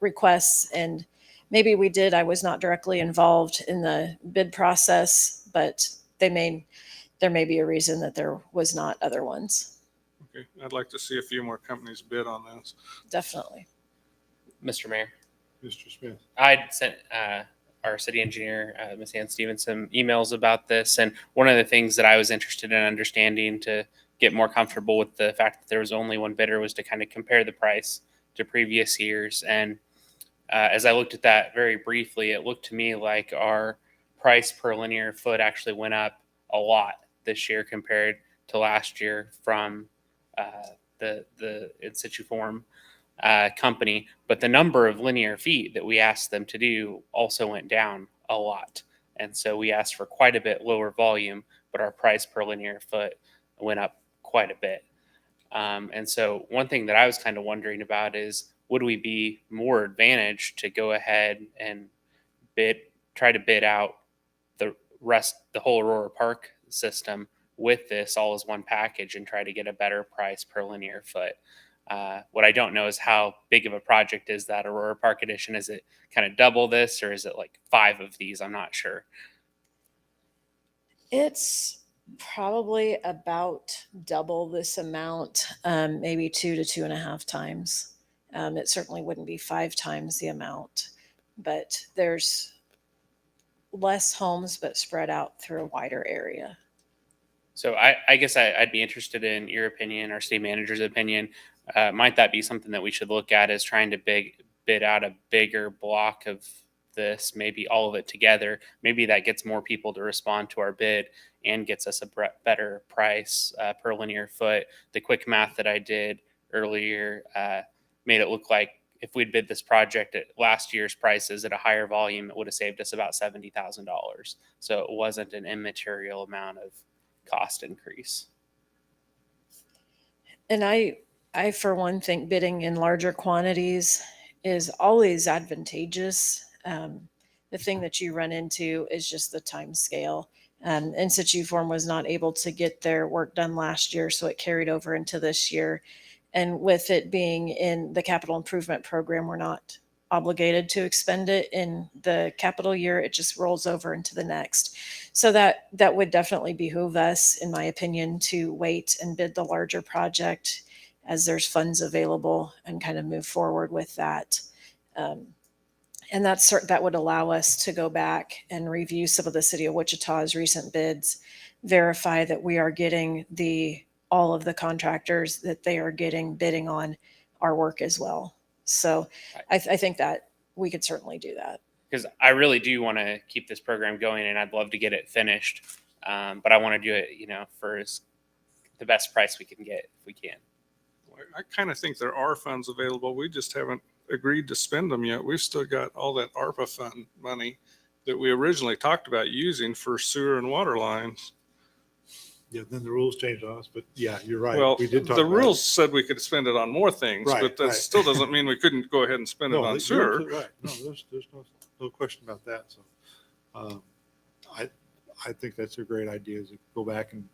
requests. And maybe we did. I was not directly involved in the bid process, but there may be a reason that there was not other ones. Okay, I'd like to see a few more companies bid on this. Definitely. Mr. Mayor, Mr. Smith. I'd sent our city engineer, Ms. Ann Stevens, some emails about this. And one of the things that I was interested in understanding to get more comfortable with the fact that there was only one bidder was to kind of compare the price to previous years. And as I looked at that very briefly, it looked to me like our price per linear foot actually went up a lot this year compared to last year from the in situ form company, but the number of linear feet that we asked them to do also went down a lot. And so we asked for quite a bit lower volume, but our price per linear foot went up quite a bit. And so one thing that I was kind of wondering about is, would we be more advantaged to go ahead and try to bid out the whole Aurora Park system with this all as one package and try to get a better price per linear foot? What I don't know is how big of a project is that Aurora Park Edition. Is it kind of double this, or is it like 5 of these? I'm not sure. It's probably about double this amount, maybe 2 to 2.5 times. It certainly wouldn't be 5 times the amount, but there's less homes, but spread out through a wider area. So I guess I'd be interested in your opinion, our state manager's opinion. Might that be something that we should look at, as trying to bid out a bigger block of this, maybe all of it together? Maybe that gets more people to respond to our bid and gets us a better price per linear foot. The quick math that I did earlier made it look like if we'd bid this project at last year's prices at a higher volume, it would have saved us about $70,000. So it wasn't an immaterial amount of cost increase. And I for one think bidding in larger quantities is always advantageous. The thing that you run into is just the time scale. In situ form was not able to get their work done last year, so it carried over into this year. And with it being in the capital improvement program, we're not obligated to expend it in the capital year. It just rolls over into the next. So that would definitely behoove us, in my opinion, to wait and bid the larger project as there's funds available and kind of move forward with that. And that would allow us to go back and review some of the city of Wichita's recent bids, verify that we are getting all of the contractors that they are getting bidding on our work as well. So I think that we could certainly do that. Because I really do want to keep this program going, and I'd love to get it finished. But I want to do it, for the best price we can get if we can. I kind of think there are funds available. We just haven't agreed to spend them yet. We've still got all that ARPA fund money that we originally talked about using for sewer and water lines. Yeah, then the rules changed on us, but yeah, you're right. Well, We did talk the about rules said we could spend it on more things, Right, but that right. still doesn't mean we couldn't go ahead and spend it No, on you're sewer. absolutely right. No, there's no question about that. So, I think that's a great idea, is to go back and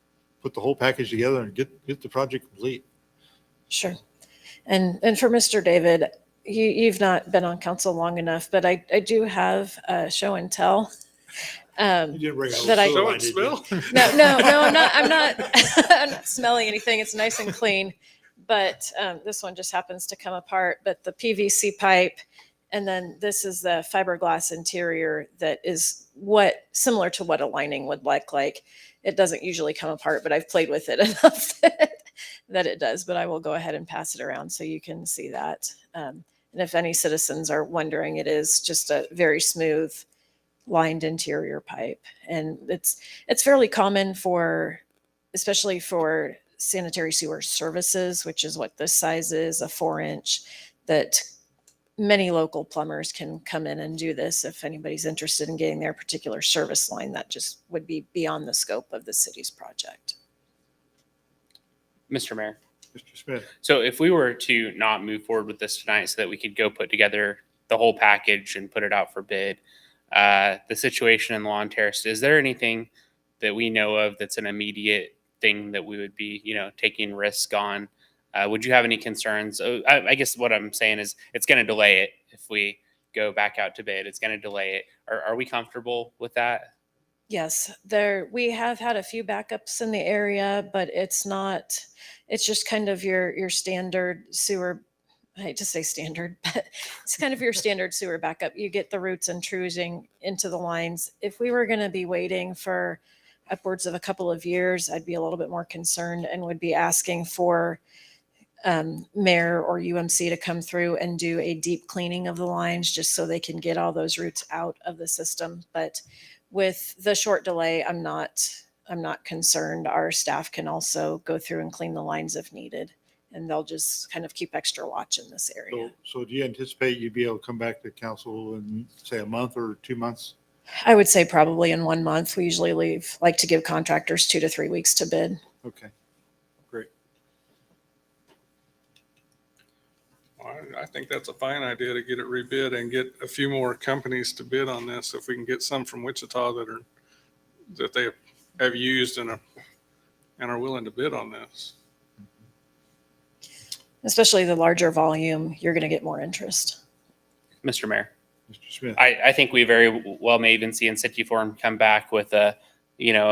put the whole package together and get the project complete. Sure. And for Mr. David, you've not been on council long enough, but I do have a show and tell. You didn't bring out That I- the Show line, and did you? smell? No, I'm not I'm not smelling anything. It's nice and clean. But this one just happens to come apart. But the PVC pipe, and then this is the fiberglass interior that is similar to what a lining would look like. It doesn't usually come apart, but I've played with it enough that it does. But I will go ahead and pass it around so you can see that. And if any citizens are wondering, it is just a very smooth lined interior pipe. And it's fairly common for, especially for sanitary sewer services, which is what this size is, a 4-inch, that many local plumbers can come in and do this. If anybody's interested in getting their particular service line, that just would be beyond the scope of the city's project. Mr. Mayor. Mr. Smith. So if we were to not move forward with this tonight so that we could go put together the whole package and put it out for bid, the situation in Lawn Terrace, is there anything that we know of that's an immediate thing that we would be, taking risk on? Would you have any concerns? I guess what I'm saying is it's going to delay it if we go back out to bid. It's going to delay it. Are we comfortable with that? Yes, we have had a few backups in the area, but it's just kind of your standard sewer. I hate to say standard, but it's kind of your standard sewer backup. You get the roots intruding into the lines. If we were going to be waiting for upwards of a couple of years, I'd be a little bit more concerned and would be asking for mayor or UMC to come through and do a deep cleaning of the lines just so they can get all those roots out of the system. But with the short delay, I'm not concerned. Our staff can also go through and clean the lines if needed, and they'll just kind of keep extra watch in this area. So do you anticipate you'd be able to come back to council in, say, a month or 2 months? I would say probably in 1 month. We usually like to give contractors 2 to 3 weeks to bid. Okay, great. I think that's a fine idea to get it rebid and get a few more companies to bid on this. If we can get some from Wichita that they have used and are willing to bid on this. Especially the larger volume, you're going to get more interest. Mr. Mayor. Mr. Smith. I think we very well may even see in city form come back with a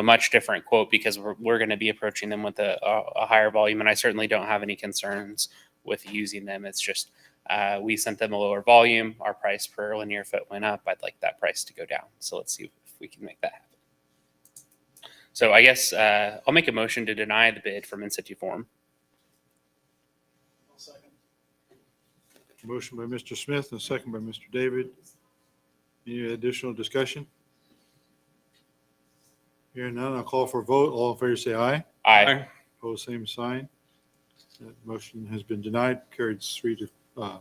much different quote because we're going to be approaching them with a higher volume. And I certainly don't have any concerns with using them. It's just we sent them a lower volume. Our price per linear foot went up. I'd like that price to go down. So let's see if we can make that happen. So I guess I'll make a motion to deny the bid from in situ form. Motion by Mr. Smith and a second by Mr. David. Any additional discussion? Hearing none, I'll call for a vote. All in favor say aye. Aye. Opposed, same sign. That motion has been denied, carried 3-0. Now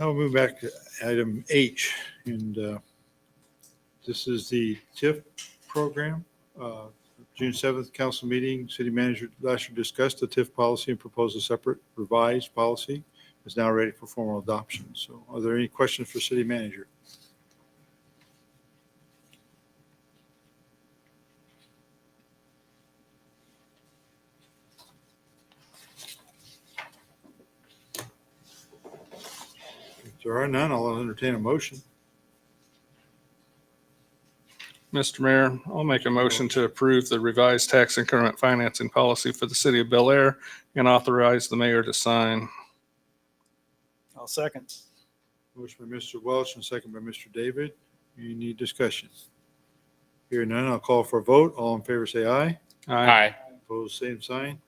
we'll move back to item H, and this is the TIF program. June 7th council meeting, city manager Lasher discussed the TIF policy and proposed a separate revised policy. Is now ready for formal adoption. So are there any questions for city manager? If there are none, I'll entertain a motion. Mr. Mayor, I'll make a motion to approve the revised tax increment financing policy for the city of Bel Air and authorize the mayor to sign. I'll second. Motion by Mr. Welch and second by Mr. David. Any discussion? Hearing none, I'll call for a vote. All in favor say aye. Aye. Opposed, same sign.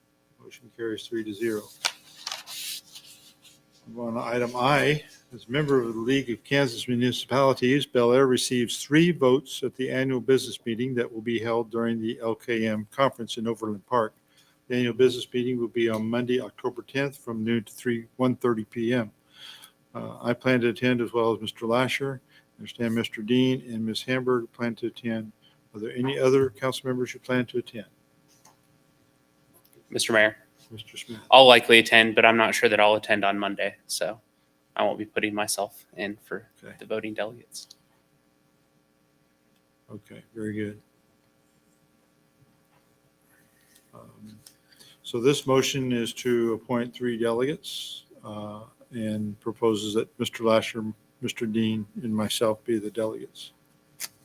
Motion carries 3-0. Move on to item I. As a member of the League of Kansas Municipalities, Bel Air receives 3 votes at the annual business meeting that will be held during the LKM conference in Overland Park. The annual business meeting will be on Monday, October 10th from noon to 1:30 p.m. I plan to attend as well as Mr. Lasher. I understand Mr. Dean and Ms. Hamburg plan to attend. Are there any other council members who plan to attend? Mr. Mayor, Mr. Smith. I'll likely attend, but I'm not sure that I'll attend on Monday. So I won't be putting myself in for Okay. the voting delegates. Okay, very good. So this motion is to appoint 3 delegates and proposes that Mr. Lasher, Mr. Dean, and myself be the delegates.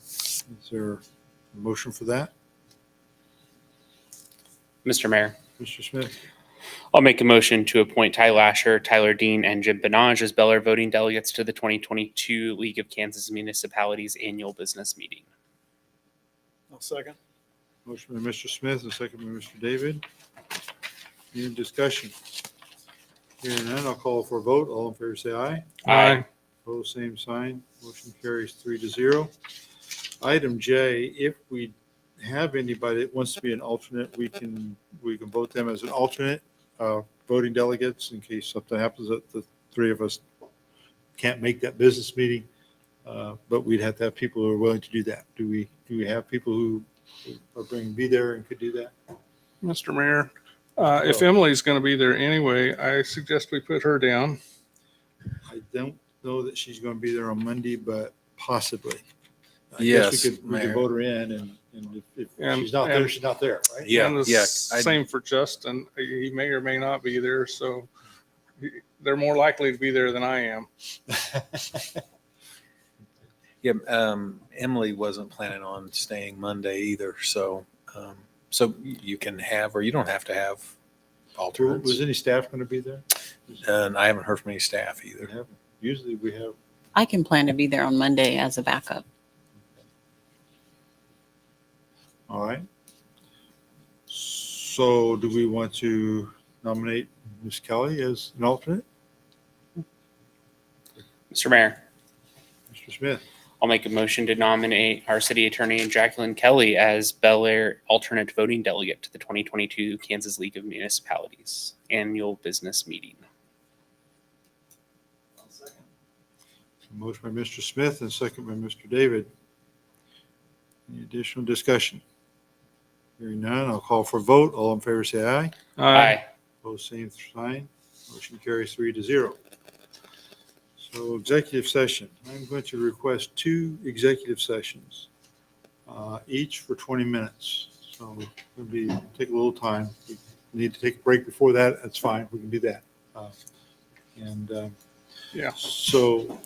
Is there a motion for that? Mr. Mayor, Mr. Smith? I'll make a motion to appoint Ty Lasher, Tyler Dean, and Jim Benage as Bel Air voting delegates to the 2022 League of Kansas Municipalities annual business meeting. I'll second. Motion by Mr. Smith and second by Mr. David. Any discussion? Hearing none, I'll call for a vote. All in favor say aye. Aye. Opposed, same sign. Motion carries 3-0. Item J, if we have anybody that wants to be an alternate, we can vote them as an alternate, voting delegates in case something happens that the three of us can't make that business meeting. But we'd have to have people who are willing to do that. Do we have people who are going to be there and could do that? Mr. Mayor, if Emily's going to be there anyway, I suggest we put her down. I don't know that she's going to be there on Monday, but possibly. I guess Yes, we could Mayor. vote her in, and if And- she's not there, and- she's not there, right? Yeah, And the yeah, same for Justin. He may or may not be there, so they're more likely to be there than I am. Yeah, Emily wasn't planning on staying Monday either, so you can have, or you don't have to have Was alternates. any staff going to be there? And I haven't heard from any staff We either. haven't. Usually we have. I can plan to be there on Monday as a backup. All right. So do we want to nominate Ms. Kelly as an alternate? Mr. Mayor, Mr. Smith, I'll make a motion to nominate our city attorney Jacqueline Kelly as Bel Air alternate voting delegate to the 2022 Kansas League of Municipalities annual business meeting. motion by Mr. Smith and second by Mr. David. Any additional discussion? Hearing none, I'll call for a vote. All in favor, say aye. Aye. Opposed, same sign. Motion carries 3-0. So executive session, I'm going to request 2 executive sessions, each for 20 minutes. So it'll take a little time. We need to take a break before that. That's fine. We can do that. Yeah. So,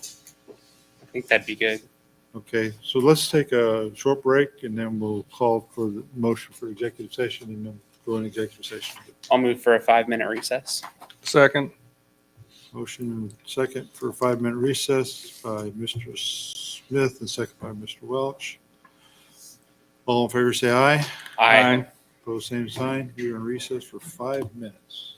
I think that'd be good. okay, so let's take a short break and then we'll call for the motion for executive session and then go in executive session. I'll move for a 5-minute recess. Second. Motion and second for a 5-minute recess by Mr. Smith and second by Mr. Welch. All in favor, say aye. Aye. Opposed, same sign. We are in recess for 5 minutes.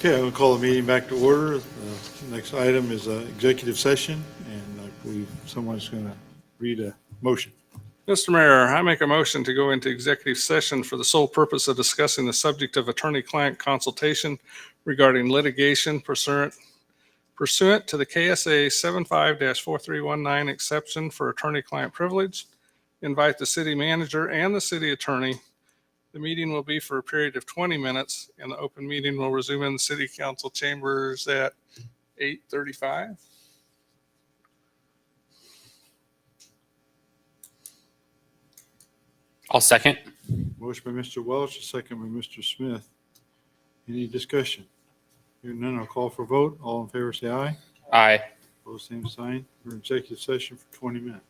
Okay, I'm going to call the meeting back to order. Next item is executive session, and I believe someone's going to read a motion. Mr. Mayor, I make a motion to go into executive session for the sole purpose of discussing the subject of attorney-client consultation regarding litigation pursuant to the KSA 75-4319 exception for attorney-client privilege. Invite the city manager and the city attorney. The meeting will be for a period of 20 minutes, and the open meeting will resume in the city council chambers at 8:35. I'll second. Motion by Mr. Welch, a second by Mr. Smith. Any discussion? Hearing none, I'll call for vote. All in favor, say aye. Aye. Opposed, same sign. We're in executive session for 20 minutes.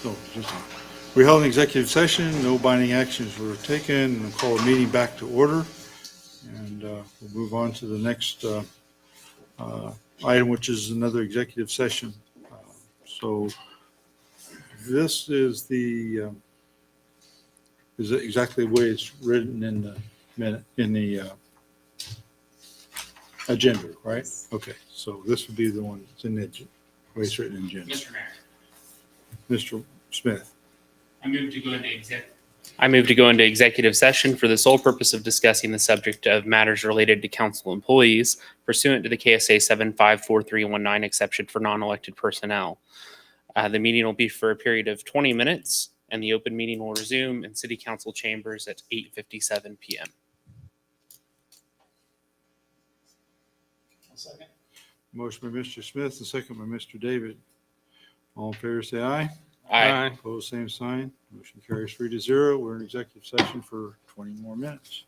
No, we held an executive session, no binding actions were taken, and call the meeting back to order. And we'll move on to the next item, which is another executive session. So this is is it exactly the way it's written in the minute, in the agenda, right? Okay, so this would be the one that's in the way it's written in the agenda. Mr. Mayor, Mr. Smith. I move to go into executive session for the sole purpose of discussing the subject of matters related to council employees pursuant to the KSA 754319 exception for non-elected personnel. The meeting will be for a period of 20 minutes, and the open meeting will resume in City Council chambers at 8:57 p.m. Motion by Mr. Smith and second by Mr. David. All in favor, say aye. Aye. Opposed, same sign. Motion carries 3-0. We're in executive session for 20 more minutes.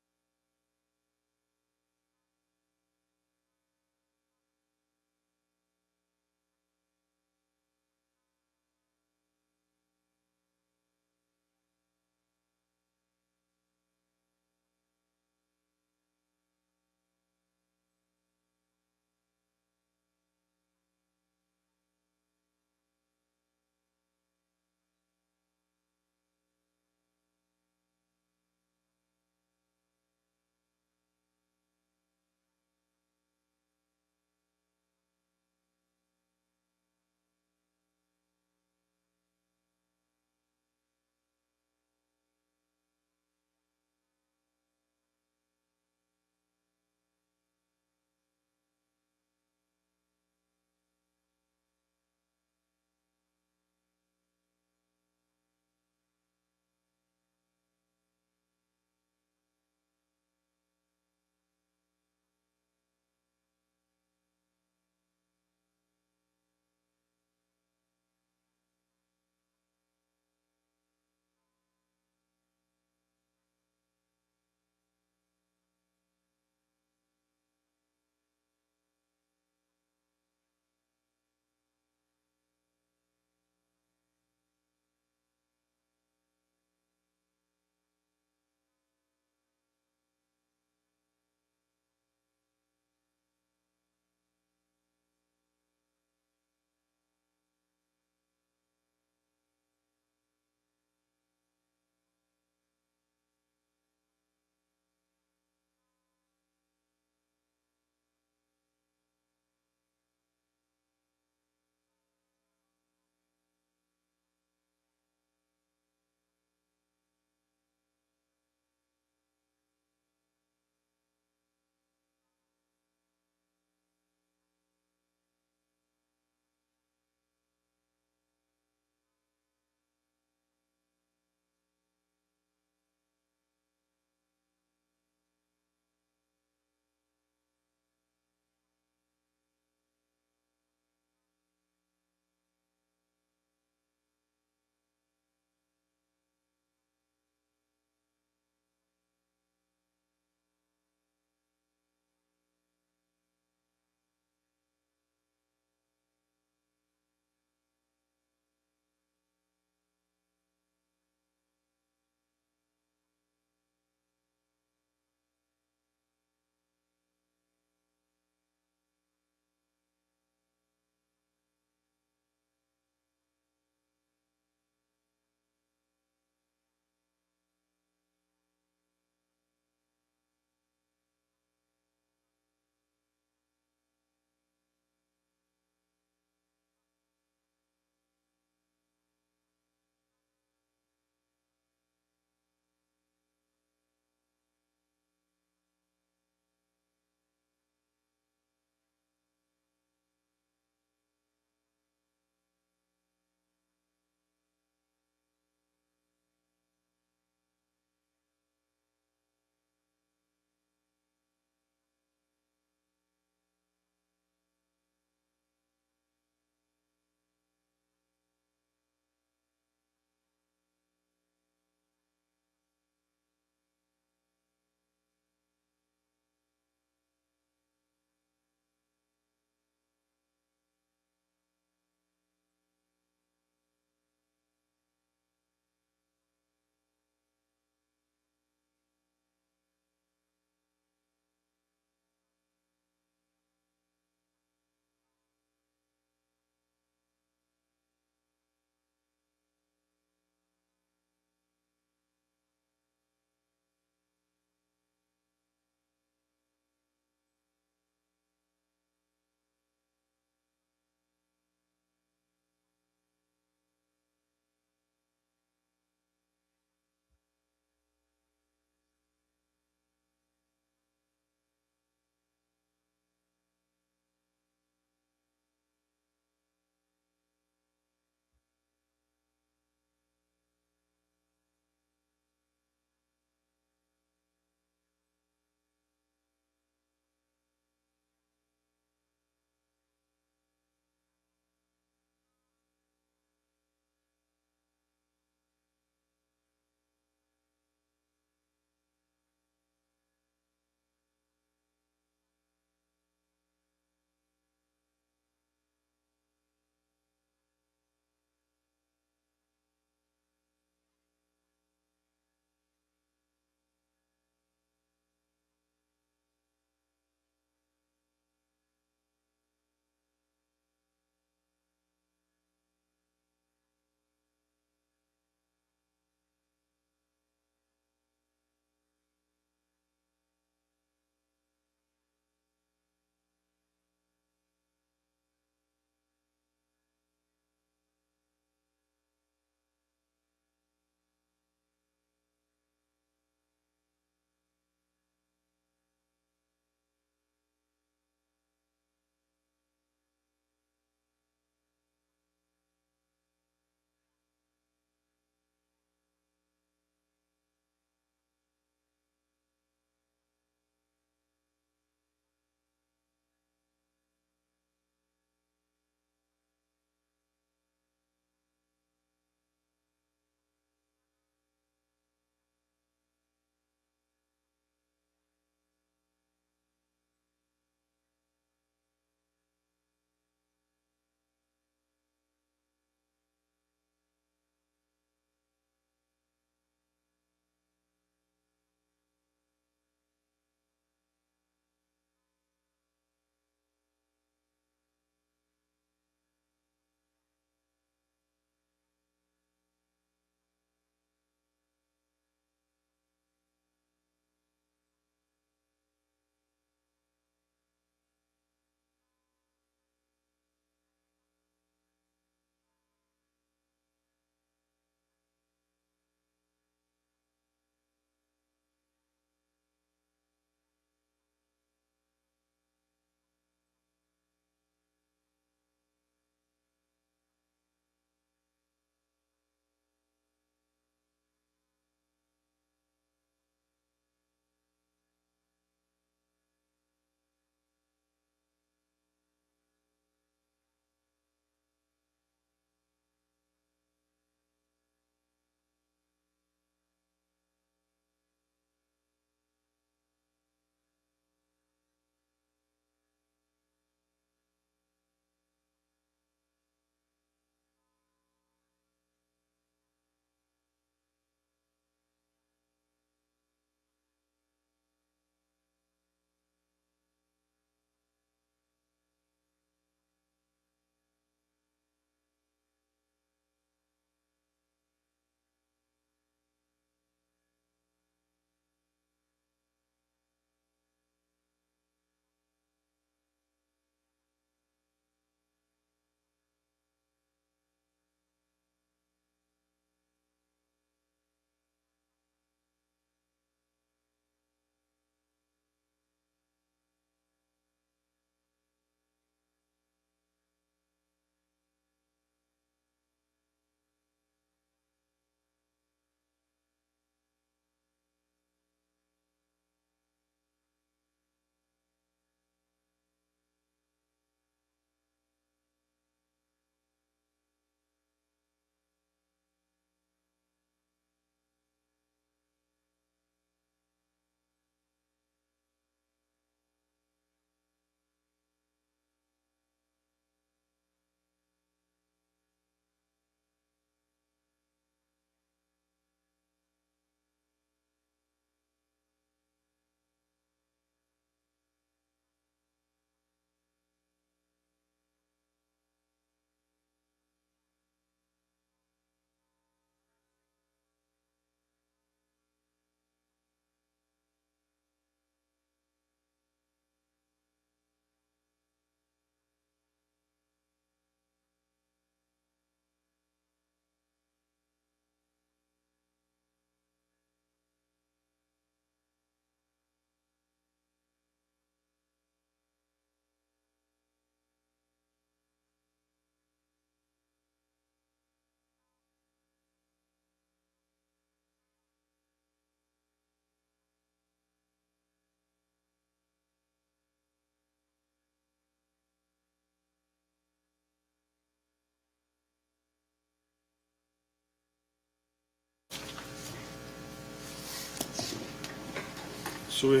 So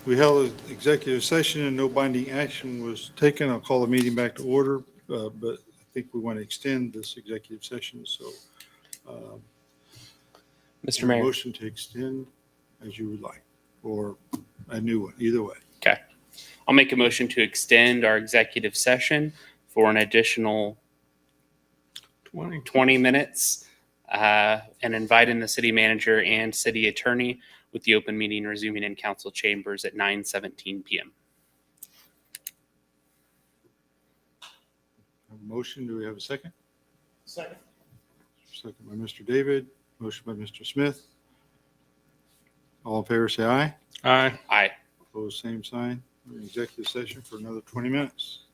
we held an executive session and no binding action was taken. I'll call the meeting back to order, but I think we want to extend this executive session, so. Mr. Mayor. Motion to extend as you would like, or a new one, either way. Okay. I'll make a motion to extend our executive session for an additional 20 minutes and invite in the city manager and city attorney, with the open meeting resuming in council chambers at 9:17 p.m. Motion, do we have a second? Second. Second by Mr. David, motion by Mr. Smith. All in favor, say aye. Aye. Aye. Opposed, same sign. We're in executive session for another 20 minutes.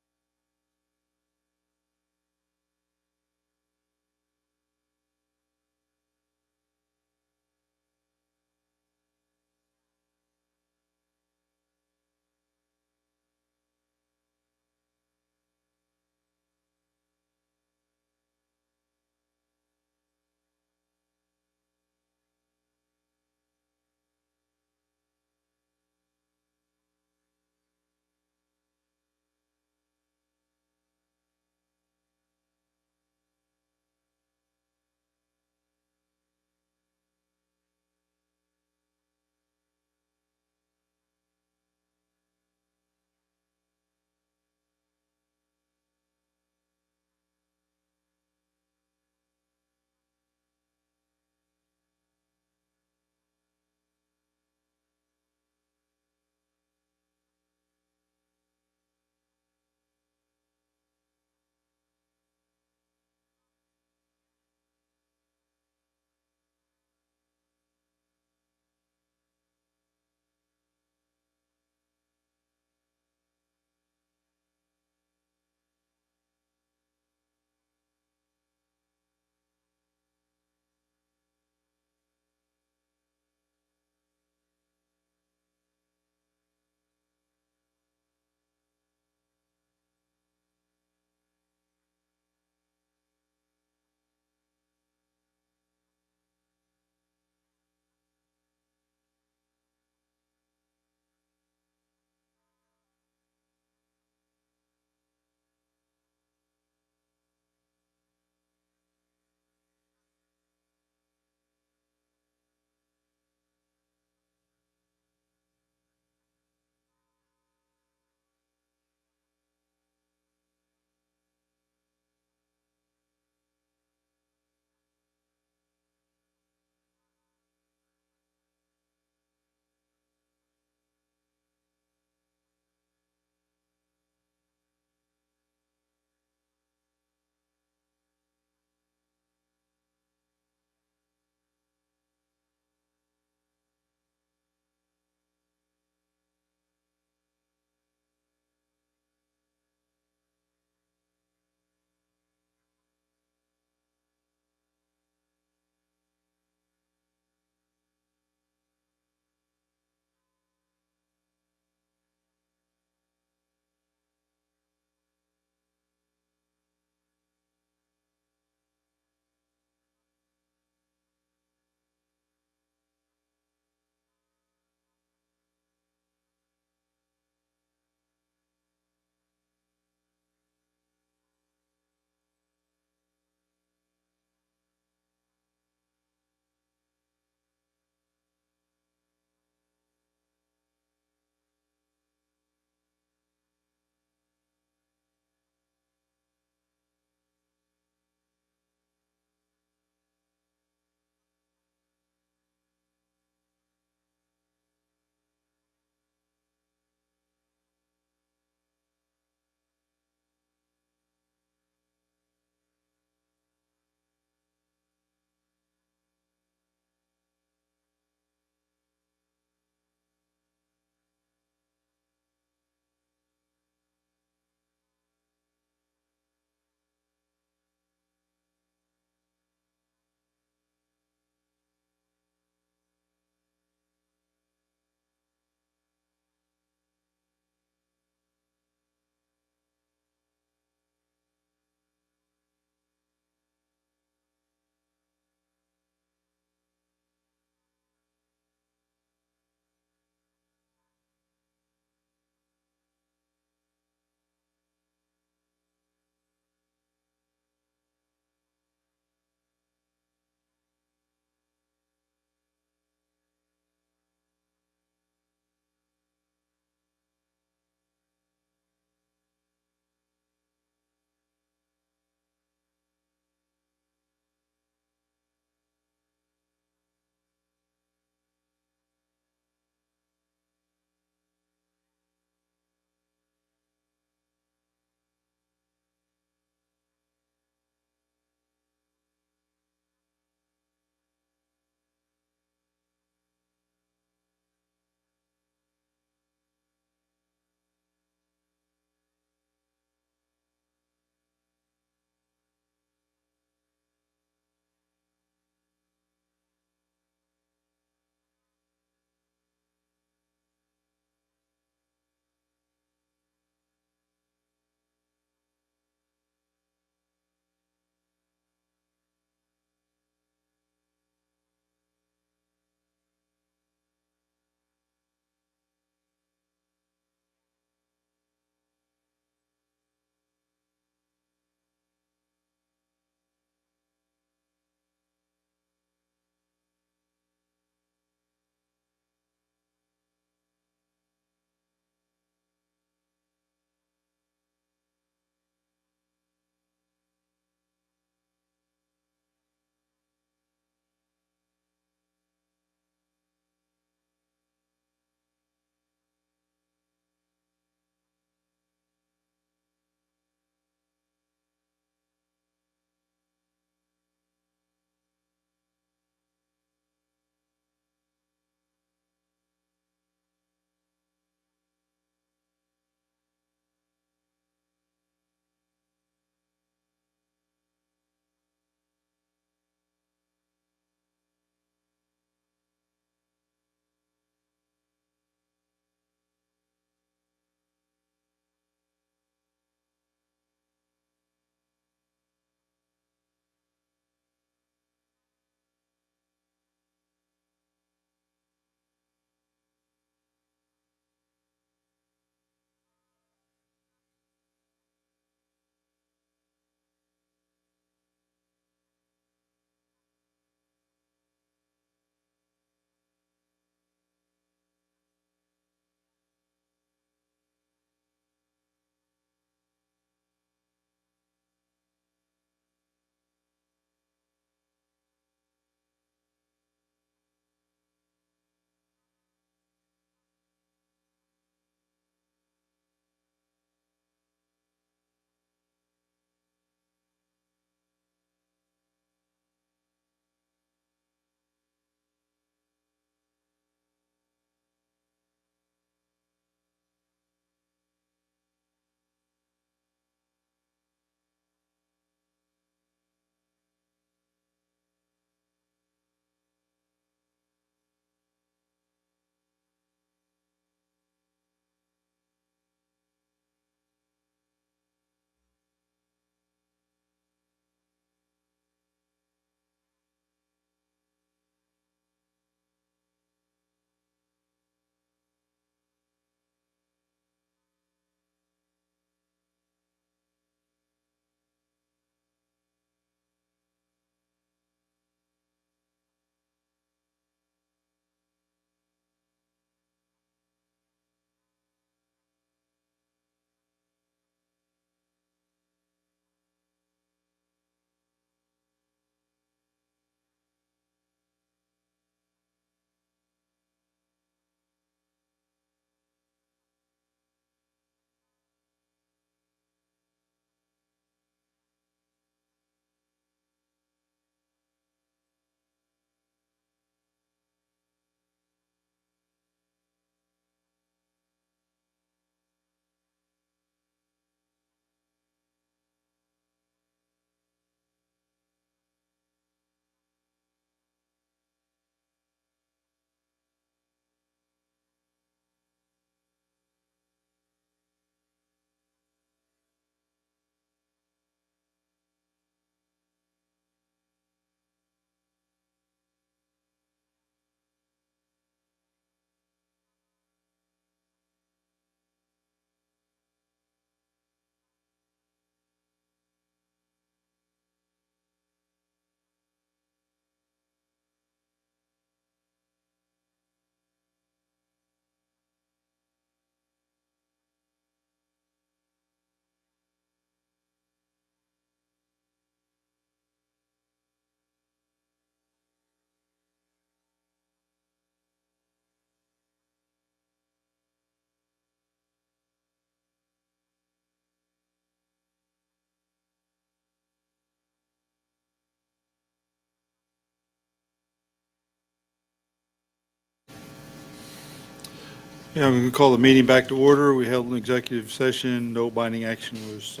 Yeah, we can call the meeting back to order. We held an executive session. No binding action was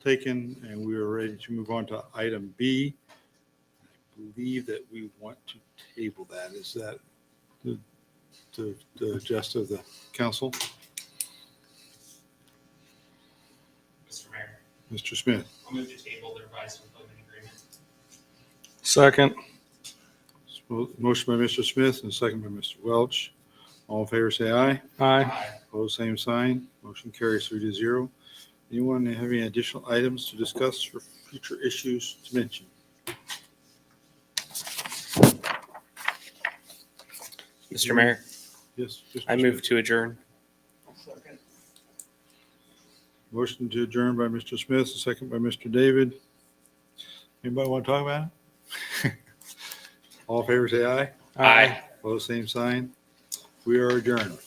taken, and we are ready to move on to item B. I believe that we want to table that. Is that the gist of the council? Mr. Mayor, Mr. Smith? I'll move to table the revised employment agreement. Second. Motion by Mr. Smith and second by Mr. Welch. All in favor, say aye. Aye. Opposed, same sign. Motion carries 3-0. Anyone have any additional items to discuss or future issues to mention? Mr. Mayor, Yes. Mr. I move Smith. to adjourn. Motion to adjourn by Mr. Smith, and second by Mr. David. Anybody want to talk about it? All in favor, say aye. Aye. Opposed, same sign. We are adjourned.